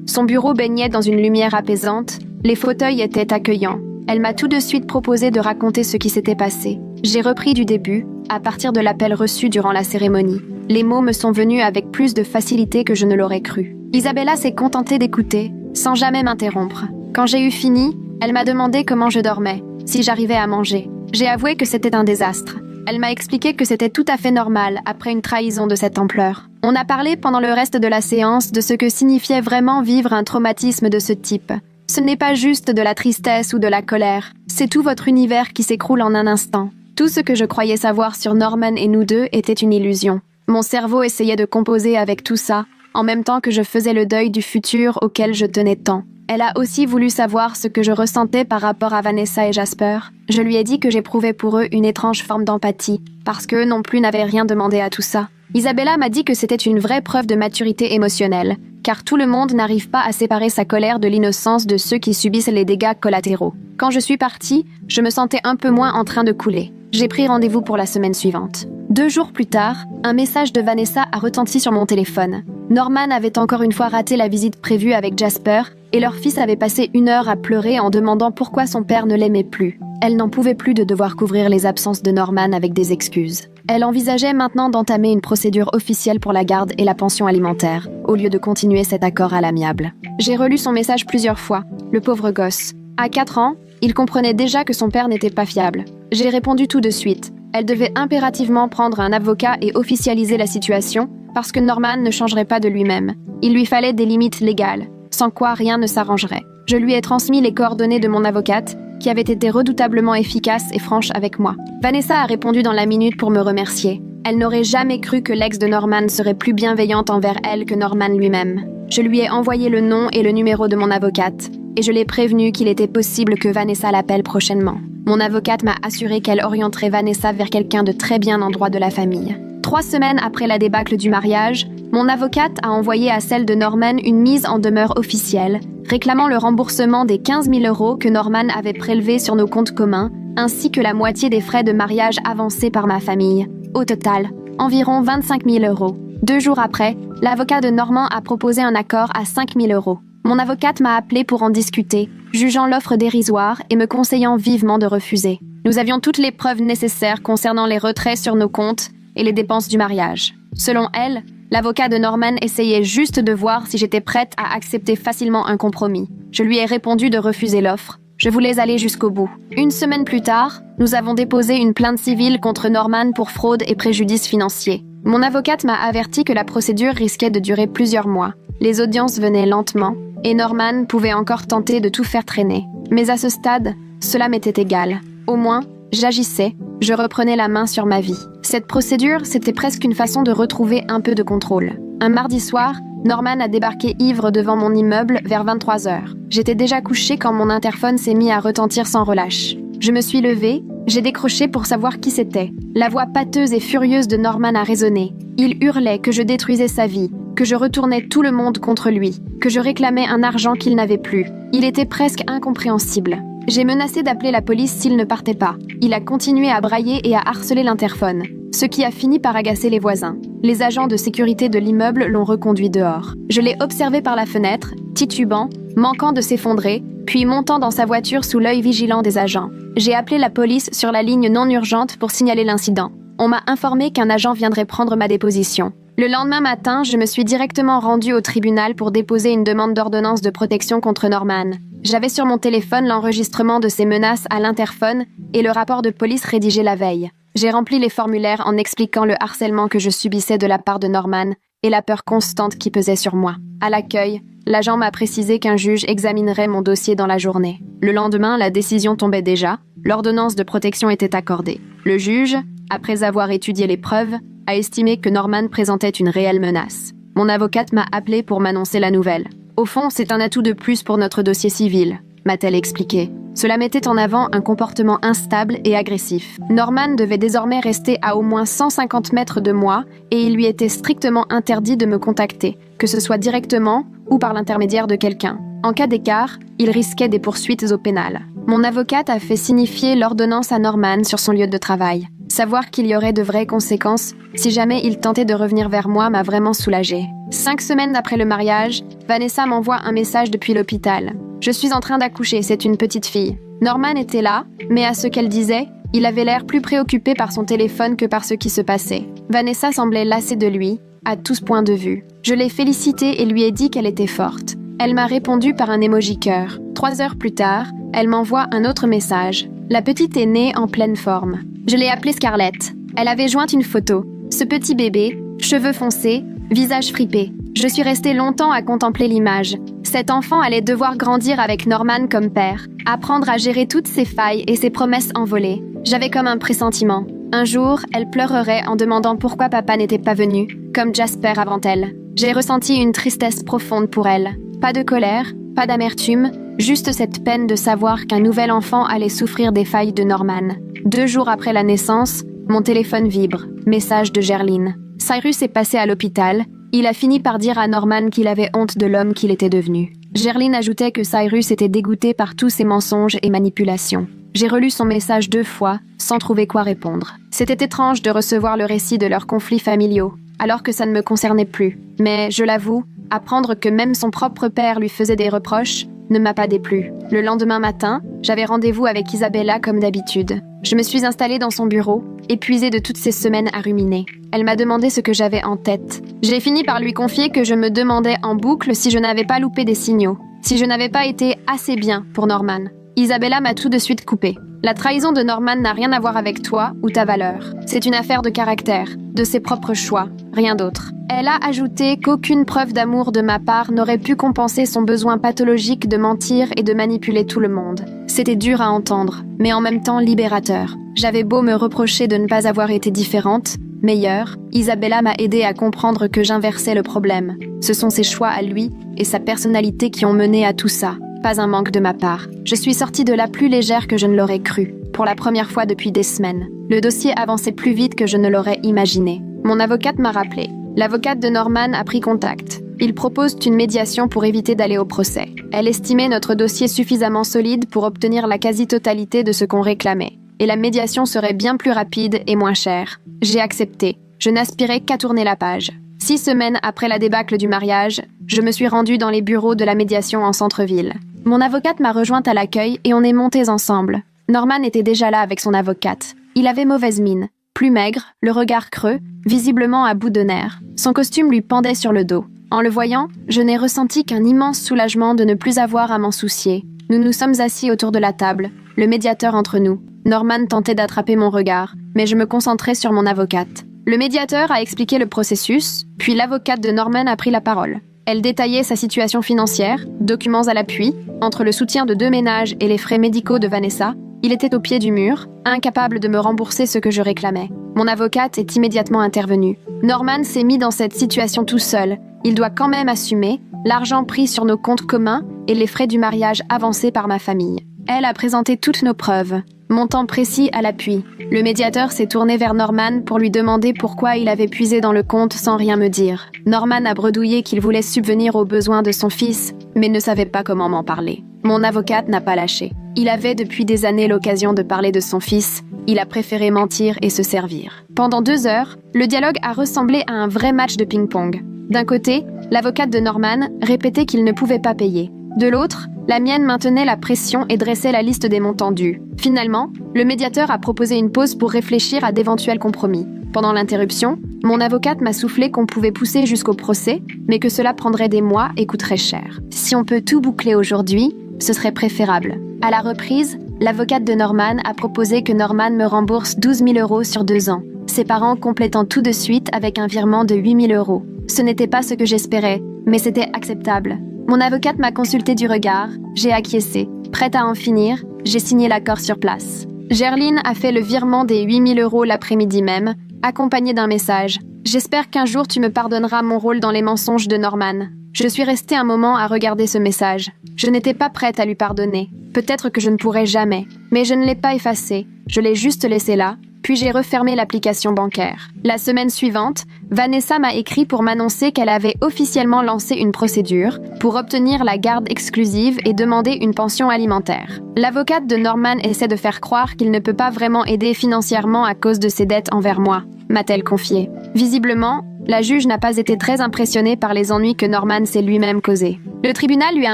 [SPEAKER 1] Son bureau baignait dans une lumière apaisante, les fauteuils étaient accueillants. Elle m'a tout de suite proposé de raconter ce qui s'était passé. J'ai repris du début, à partir de l'appel reçu durant la cérémonie. Les mots me sont venus avec plus de facilité que je ne l'aurais cru. Isabella s'est contentée d'écouter, sans jamais m'interrompre. Quand j'ai eu fini, elle m'a demandé comment je dormais, si j'arrivais à manger. J'ai avoué que c'était un désastre. Elle m'a expliqué que c'était tout à fait normal après une trahison de cette ampleur. On a parlé pendant le reste de la séance de ce que signifiait vraiment vivre un traumatisme de ce type. Ce n'est pas juste de la tristesse ou de la colère, c'est tout votre univers qui s'écroule en un instant. Tout ce que je croyais savoir sur Norman et nous deux était une illusion. Mon cerveau essayait de composer avec tout ça, en même temps que je faisais le deuil du futur auquel je tenais tant. Elle a aussi voulu savoir ce que je ressentais par rapport à Vanessa et Jasper. Je lui ai dit que j'éprouvais pour eux une étrange forme d'empathie, parce qu'eux non plus n'avaient rien demandé à tout ça. Isabella m'a dit que c'était une vraie preuve de maturité émotionnelle, car tout le monde n'arrive pas à séparer sa colère de l'innocence de ceux qui subissent les dégâts collatéraux. Quand je suis partie, je me sentais un peu moins en train de couler. J'ai pris rendez-vous pour la semaine suivante. 2 jours plus tard, un message de Vanessa a retenti sur mon téléphone. Norman avait encore une fois raté la visite prévue avec Jasper, et leur fils avait passé 1 heure à pleurer en demandant pourquoi son père ne l'aimait plus. Elle n'en pouvait plus de devoir couvrir les absences de Norman avec des excuses. Elle envisageait maintenant d'entamer une procédure officielle pour la garde et la pension alimentaire, au lieu de continuer cet accord à l'amiable. J'ai relu son message plusieurs fois, le pauvre gosse. À 4 ans, il comprenait déjà que son père n'était pas fiable. J'ai répondu tout de suite. Elle devait impérativement prendre un avocat et officialiser la situation, parce que Norman ne changerait pas de lui-même. Il lui fallait des limites légales, sans quoi rien ne s'arrangerait. Je lui ai transmis les coordonnées de mon avocate, qui avait été redoutablement efficace et franche avec moi. Vanessa a répondu dans la minute pour me remercier. Elle n'aurait jamais cru que l'ex de Norman serait plus bienveillante envers elle que Norman lui-même. Je lui ai envoyé le nom et le numéro de mon avocate, et je l'ai prévenue qu'il était possible que Vanessa l'appelle prochainement. Mon avocate m'a assuré qu'elle orienterait Vanessa vers quelqu'un de très bien en droit de la famille. 3 semaines après la débâcle du mariage, mon avocate a envoyé à celle de Norman une mise en demeure officielle, réclamant le remboursement des 15 000 € que Norman avait prélevés sur nos comptes communs, ainsi que la moitié des frais de mariage avancés par ma famille. Au total, environ 25 000 €. 2 jours après, l'avocat de Norman a proposé un accord à 5 000 €. Mon avocate m'a appelé pour en discuter, jugeant l'offre dérisoire et me conseillant vivement de refuser. Nous avions toutes les preuves nécessaires concernant les retraits sur nos comptes et les dépenses du mariage. Selon elle, l'avocat de Norman essayait juste de voir si j'étais prête à accepter facilement un compromis. Je lui ai répondu de refuser l'offre. Je voulais aller jusqu'au bout. 1 semaine plus tard, nous avons déposé une plainte civile contre Norman pour fraude et préjudice financier. Mon avocate m'a averti que la procédure risquait de durer plusieurs mois. Les audiences venaient lentement, et Norman pouvait encore tenter de tout faire traîner. Mais à ce stade, cela m'était égal. Au moins, j'agissais, je reprenais la main sur ma vie. Cette procédure, c'était presque une façon de retrouver un peu de contrôle. Un mardi soir, Norman a débarqué ivre devant mon immeuble vers 23 h. J'étais déjà couchée quand mon interphone s'est mis à retentir sans relâche. Je me suis levée, j'ai décroché pour savoir qui c'était. La voix pâteuse et furieuse de Norman a résonné. Il hurlait que je détruisais sa vie, que je retournais tout le monde contre lui, que je réclamais un argent qu'il n'avait plus. Il était presque incompréhensible. J'ai menacé d'appeler la police s'il ne partait pas. Il a continué à brailler et à harceler l'interphone, ce qui a fini par agacer les voisins. Les agents de sécurité de l'immeuble l'ont reconduit dehors. Je l'ai observé par la fenêtre, titubant, manquant de s'effondrer, puis montant dans sa voiture sous l'œil vigilant des agents. J'ai appelé la police sur la ligne non urgente pour signaler l'incident. On m'a informé qu'un agent viendrait prendre ma déposition. Le lendemain matin, je me suis directement rendue au tribunal pour déposer une demande d'ordonnance de protection contre Norman. J'avais sur mon téléphone l'enregistrement de ces menaces à l'interphone et le rapport de police rédigé la veille. J'ai rempli les formulaires en expliquant le harcèlement que je subissais de la part de Norman et la peur constante qui pesait sur moi. À l'accueil, l'agent m'a précisé qu'un juge examinerait mon dossier dans la journée. Le lendemain, la décision tombait déjà. L'ordonnance de protection était accordée. Le juge, après avoir étudié les preuves, a estimé que Norman présentait une réelle menace. Mon avocate m'a appelé pour m'annoncer la nouvelle. Au fond, c'est un atout de plus pour notre dossier civil, m'a-t-elle expliqué. Cela mettait en avant un comportement instable et agressif. Norman devait désormais rester à au moins 150 mètres de moi et il lui était strictement interdit de me contacter, que ce soit directement ou par l'intermédiaire de quelqu'un. En cas d'écart, il risquait des poursuites au pénal. Mon avocate a fait signifier l'ordonnance à Norman sur son lieu de travail. Savoir qu'il y aurait de vraies conséquences si jamais il tentait de revenir vers moi m'a vraiment soulagée. 5 semaines après le mariage, Vanessa m'envoie un message depuis l'hôpital. Je suis en train d'accoucher, c'est une petite fille. Norman était là, mais à ce qu'elle disait, il avait l'air plus préoccupé par son téléphone que par ce qui se passait. Vanessa semblait lassée de lui, à tous points de vue. Je l'ai félicitée et lui ai dit qu'elle était forte. Elle m'a répondu par un emoji cœur. 3 heures plus tard, elle m'envoie un autre message. La petite est née en pleine forme. Je l'ai appelée Scarlett. Elle avait joint une photo. Ce petit bébé, cheveux foncés, visage fripé. Je suis restée longtemps à contempler l'image. Cet enfant allait devoir grandir avec Norman comme père, apprendre à gérer toutes ses failles et ses promesses envolées. J'avais comme un pressentiment. Un jour, elle pleurerait en demandant pourquoi papa n'était pas venu, comme Jasper avant elle. J'ai ressenti une tristesse profonde pour elle. Pas de colère, pas d'amertume, juste cette peine de savoir qu'un nouvel enfant allait souffrir des failles de Norman. 2 jours après la naissance, mon téléphone vibre. Message de Gerline. Cyrus est passé à l'hôpital. Il a fini par dire à Norman qu'il avait honte de l'homme qu'il était devenu. Gerline ajoutait que Cyrus était dégoûté par tous ses mensonges et manipulations. J'ai relu son message 2 fois, sans trouver quoi répondre. C'était étrange de recevoir le récit de leurs conflits familiaux, alors que ça ne me concernait plus. Mais, je l'avoue, apprendre que même son propre père lui faisait des reproches ne m'a pas déplu. Le lendemain matin, j'avais rendez-vous avec Isabella comme d'habitude. Je me suis installée dans son bureau, épuisée de toutes ces semaines à ruminer. Elle m'a demandé ce que j'avais en tête. J'ai fini par lui confier que je me demandais en boucle si je n'avais pas loupé des signaux, si je n'avais pas été assez bien pour Norman. Isabella m'a tout de suite coupé. La trahison de Norman n'a rien à voir avec toi ou ta valeur. C'est une affaire de caractère, de ses propres choix, rien d'autre. Elle a ajouté qu'aucune preuve d'amour de ma part n'aurait pu compenser son besoin pathologique de mentir et de manipuler tout le monde. C'était dur à entendre, mais en même temps libérateur. J'avais beau me reprocher de ne pas avoir été différente, meilleure, Isabella m'a aidé à comprendre que j'inversais le problème. Ce sont ses choix à lui et sa personnalité qui ont mené à tout ça. Pas un manque de ma part. Je suis sortie de là plus légère que je ne l'aurais cru, pour la première fois depuis des semaines. Le dossier avançait plus vite que je ne l'aurais imaginé. Mon avocate m'a rappelé. L'avocate de Norman a pris contact. Ils proposent une médiation pour éviter d'aller au procès. Elle estimait notre dossier suffisamment solide pour obtenir la quasi-totalité de ce qu'on réclamait. Et la médiation serait bien plus rapide et moins chère. J'ai accepté. Je n'aspirais qu'à tourner la page. 6 semaines après la débâcle du mariage, je me suis rendue dans les bureaux de la médiation en centre-ville. Mon avocate m'a rejointe à l'accueil et on est montés ensemble. Norman était déjà là avec son avocate. Il avait mauvaise mine, plus maigre, le regard creux, visiblement à bout de nerfs. Son costume lui pendait sur le dos. En le voyant, je n'ai ressenti qu'un immense soulagement de ne plus avoir à m'en soucier. Nous nous sommes assis autour de la table, le médiateur entre nous. Norman tentait d'attraper mon regard, mais je me concentrais sur mon avocate. Le médiateur a expliqué le processus, puis l'avocate de Norman a pris la parole. Elle détaillait sa situation financière, documents à l'appui, entre le soutien de 2 ménages et les frais médicaux de Vanessa. Il était au pied du mur, incapable de me rembourser ce que je réclamais. Mon avocate est immédiatement intervenue. Norman s'est mis dans cette situation tout seul. Il doit quand même assumer l'argent pris sur nos comptes communs et les frais du mariage avancés par ma famille. Elle a présenté toutes nos preuves, montant précis à l'appui. Le médiateur s'est tourné vers Norman pour lui demander pourquoi il avait puisé dans le compte sans rien me dire. Norman a bredouillé qu'il voulait subvenir aux besoins de son fils, mais ne savait pas comment m'en parler. Mon avocate n'a pas lâché. Il avait depuis des années l'occasion de parler de son fils. Il a préféré mentir et se servir. Pendant 2 heures, le dialogue a ressemblé à un vrai match de ping-pong. D'un côté, l'avocate de Norman répétait qu'il ne pouvait pas payer. De l'autre, la mienne maintenait la pression et dressait la liste des montants dus. Finalement, le médiateur a proposé une pause pour réfléchir à d'éventuels compromis. Pendant l'interruption, mon avocate m'a soufflé qu'on pouvait pousser jusqu'au procès, mais que cela prendrait des mois et coûterait cher. Si on peut tout boucler aujourd'hui, ce serait préférable. À la reprise, l'avocate de Norman a proposé que Norman me rembourse 12 000 € sur 2 ans, ses parents complétant tout de suite avec un virement de 8 000 €. Ce n'était pas ce que j'espérais, mais c'était acceptable. Mon avocate m'a consulté du regard, j'ai acquiescé. Prête à en finir, j'ai signé l'accord sur place. Gerline a fait le virement des 8 000 € l'après-midi même, accompagné d'un message. « J'espère qu'un jour tu me pardonneras mon rôle dans les mensonges de Norman. » Je suis restée un moment à regarder ce message. Je n'étais pas prête à lui pardonner. Peut-être que je ne pourrais jamais. Mais je ne l'ai pas effacé. Je l'ai juste laissé là, puis j'ai refermé l'application bancaire. La semaine suivante, Vanessa m'a écrit pour m'annoncer qu'elle avait officiellement lancé une procédure pour obtenir la garde exclusive et demander une pension alimentaire. L'avocate de Norman essaie de faire croire qu'il ne peut pas vraiment aider financièrement à cause de ses dettes envers moi, m'a-t-elle confié. Visiblement, la juge n'a pas été très impressionnée par les ennuis que Norman s'est lui-même causés. Le tribunal lui a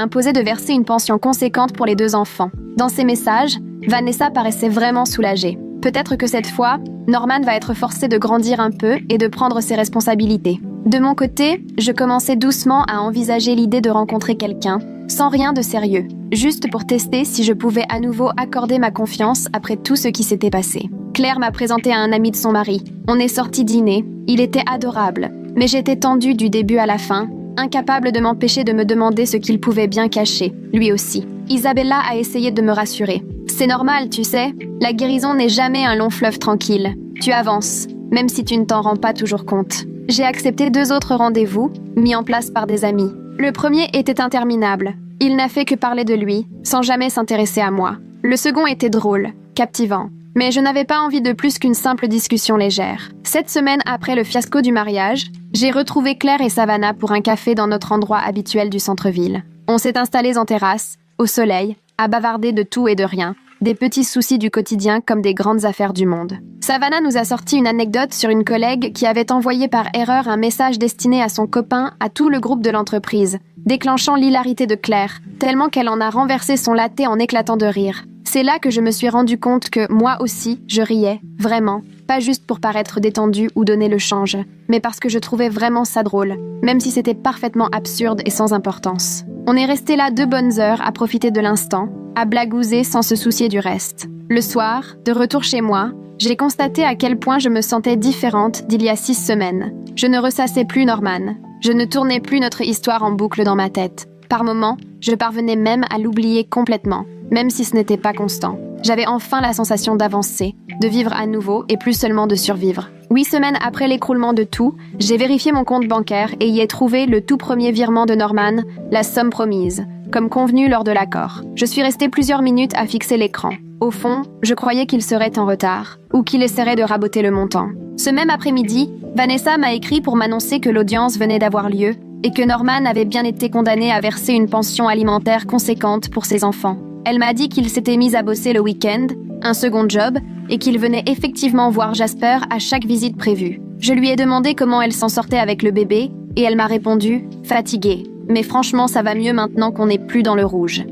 [SPEAKER 1] imposé de verser une pension conséquente pour les 2 enfants. Dans ses messages, Vanessa paraissait vraiment soulagée. Peut-être que cette fois, Norman va être forcé de grandir un peu et de prendre ses responsabilités. De mon côté, je commençais doucement à envisager l'idée de rencontrer quelqu'un, sans rien de sérieux, juste pour tester si je pouvais à nouveau accorder ma confiance après tout ce qui s'était passé. Claire m'a présenté à un ami de son mari. On est sortis dîner. Il était adorable, mais j'étais tendue du début à la fin, incapable de m'empêcher de me demander ce qu'il pouvait bien cacher, lui aussi. Isabella a essayé de me rassurer. C'est normal, tu sais, la guérison n'est jamais un long fleuve tranquille. Tu avances, même si tu ne t'en rends pas toujours compte. J'ai accepté 2 autres rendez-vous, mis en place par des amis. Le premier était interminable. Il n'a fait que parler de lui, sans jamais s'intéresser à moi. Le second était drôle, captivant. Mais je n'avais pas envie de plus qu'une simple discussion légère. 7 semaines après le fiasco du mariage, j'ai retrouvé Claire et Savannah pour un café dans notre endroit habituel du centre-ville. On s'est installés en terrasse, au soleil, à bavarder de tout et de rien, des petits soucis du quotidien comme des grandes affaires du monde. Savannah nous a sorti une anecdote sur une collègue qui avait envoyé par erreur un message destiné à son copain à tout le groupe de l'entreprise, déclenchant l'hilarité de Claire, tellement qu'elle en a renversé son latte en éclatant de rire. C'est là que je me suis rendu compte que, moi aussi, je riais, vraiment, pas juste pour paraître détendue ou donner le change, mais parce que je trouvais vraiment ça drôle, même si c'était parfaitement absurde et sans importance. On est resté là 2 bonnes heures à profiter de l'instant, à blagouser sans se soucier du reste. Le soir, de retour chez moi, j'ai constaté à quel point je me sentais différente d'il y a 6 semaines. Je ne ressassais plus Norman. Je ne tournais plus notre histoire en boucle dans ma tête. Par moments, je parvenais même à l'oublier complètement, même si ce n'était pas constant. J'avais enfin la sensation d'avancer, de vivre à nouveau et plus seulement de survivre. 8 semaines après l'écroulement de tout, j'ai vérifié mon compte bancaire et y ai trouvé le tout premier virement de Norman, la somme promise, comme convenu lors de l'accord. Je suis restée plusieurs minutes à fixer l'écran. Au fond, je croyais qu'il serait en retard, ou qu'il essaierait de raboter le montant. Ce même après-midi, Vanessa m'a écrit pour m'annoncer que l'audience venait d'avoir lieu et que Norman avait bien été condamné à verser une pension alimentaire conséquente pour ses enfants. Elle m'a dit qu'il s'était mis à bosser le week-end, un second job, et qu'il venait effectivement voir Jasper à chaque visite prévue. Je lui ai demandé comment elle s'en sortait avec le bébé, et elle m'a répondu « fatiguée ». Mais franchement, ça va mieux maintenant qu'on n'est plus dans le rouge.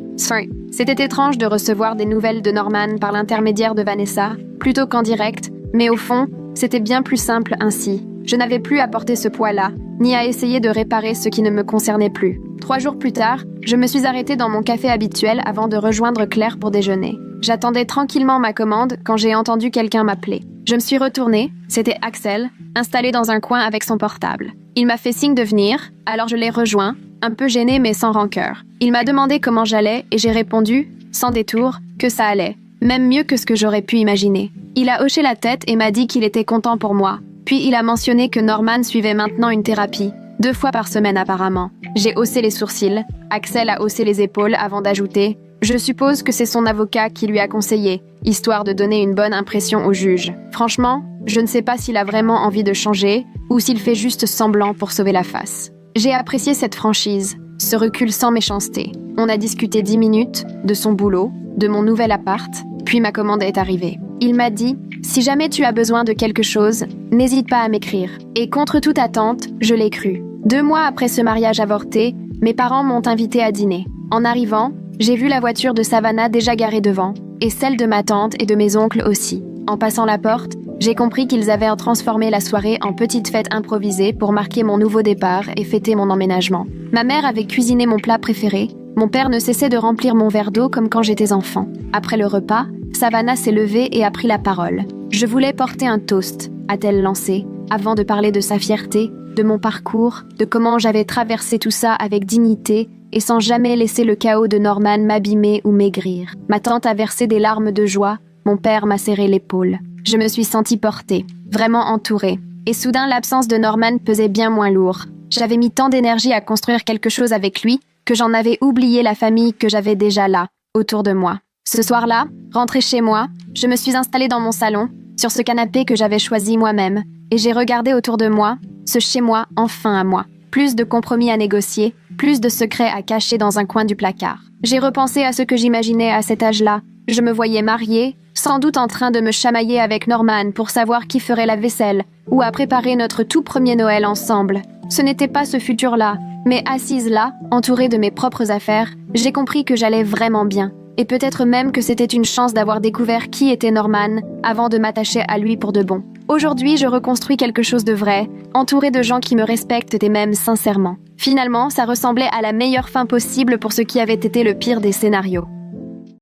[SPEAKER 1] C'était étrange de recevoir des nouvelles de Norman par l'intermédiaire de Vanessa, plutôt qu'en direct, mais au fond, c'était bien plus simple ainsi. Je n'avais plus à porter ce poids-là, ni à essayer de réparer ce qui ne me concernait plus. 3 jours plus tard, je me suis arrêtée dans mon café habituel avant de rejoindre Claire pour déjeuner. J'attendais tranquillement ma commande quand j'ai entendu quelqu'un m'appeler. Je me suis retournée, c'était Axel, installé dans un coin avec son portable. Il m'a fait signe de venir, alors je l'ai rejoint, un peu gênée mais sans rancœur. Il m'a demandé comment j'allais et j'ai répondu, sans détour, que ça allait, même mieux que ce que j'aurais pu imaginer. Il a hoché la tête et m'a dit qu'il était content pour moi. Puis il a mentionné que Norman suivait maintenant une thérapie, 2 fois par semaine apparemment. J'ai haussé les sourcils, Axel a haussé les épaules avant d'ajouter « Je suppose que c'est son avocat qui lui a conseillé, histoire de donner une bonne impression au juge. Franchement, je ne sais pas s'il a vraiment envie de changer ou s'il fait juste semblant pour sauver la face. » J'ai apprécié cette franchise, ce recul sans méchanceté. On a discuté 10 minutes, de son boulot, de mon nouvel appart, puis ma commande est arrivée. Il m'a dit « Si jamais tu as besoin de quelque chose, n'hésite pas à m'écrire. » Et contre toute attente, je l'ai cru. 2 mois après ce mariage avorté, mes parents m'ont invité à dîner. En arrivant, j'ai vu la voiture de Savannah déjà garée devant, et celle de ma tante et de mes oncles aussi. En passant la porte, j'ai compris qu'ils avaient transformé la soirée en petite fête improvisée pour marquer mon nouveau départ et fêter mon emménagement. Ma mère avait cuisiné mon plat préféré, Mon père ne cessait de remplir mon verre d'eau comme quand j'étais enfant. Après le repas, Savannah s'est levée et a pris la parole. « Je voulais porter un toast », a-t-elle lancé, avant de parler de sa fierté, de mon parcours, de comment j'avais traversé tout ça avec dignité et sans jamais laisser le chaos de Norman m'abîmer ou maigrir. Ma tante a versé des larmes de joie, mon père m'a serré l'épaule. Je me suis sentie portée, vraiment entourée. Et soudain, l'absence de Norman pesait bien moins lourd. J'avais mis tant d'énergie à construire quelque chose avec lui que j'en avais oublié la famille que j'avais déjà là, autour de moi. Ce soir-là, rentrée chez moi, je me suis installée dans mon salon, sur ce canapé que j'avais choisi moi-même, et j'ai regardé autour de moi, ce chez-moi enfin à moi. Plus de compromis à négocier, plus de secrets à cacher dans un coin du placard. J'ai repensé à ce que j'imaginais à cet âge-là. Je me voyais mariée, sans doute en train de me chamailler avec Norman pour savoir qui ferait la vaisselle, ou à préparer notre tout premier Noël ensemble. Ce n'était pas ce futur-là, mais assise là, entourée de mes propres affaires, j'ai compris que j'allais vraiment bien. Et peut-être même que c'était une chance d'avoir découvert qui était Norman avant de m'attacher à lui pour de bon. Aujourd'hui, je reconstruis quelque chose de vrai, entouré de gens qui me respectent et m'aiment sincèrement. Finalement, ça ressemblait à la meilleure fin possible pour ce qui avait été le pire des scénarios.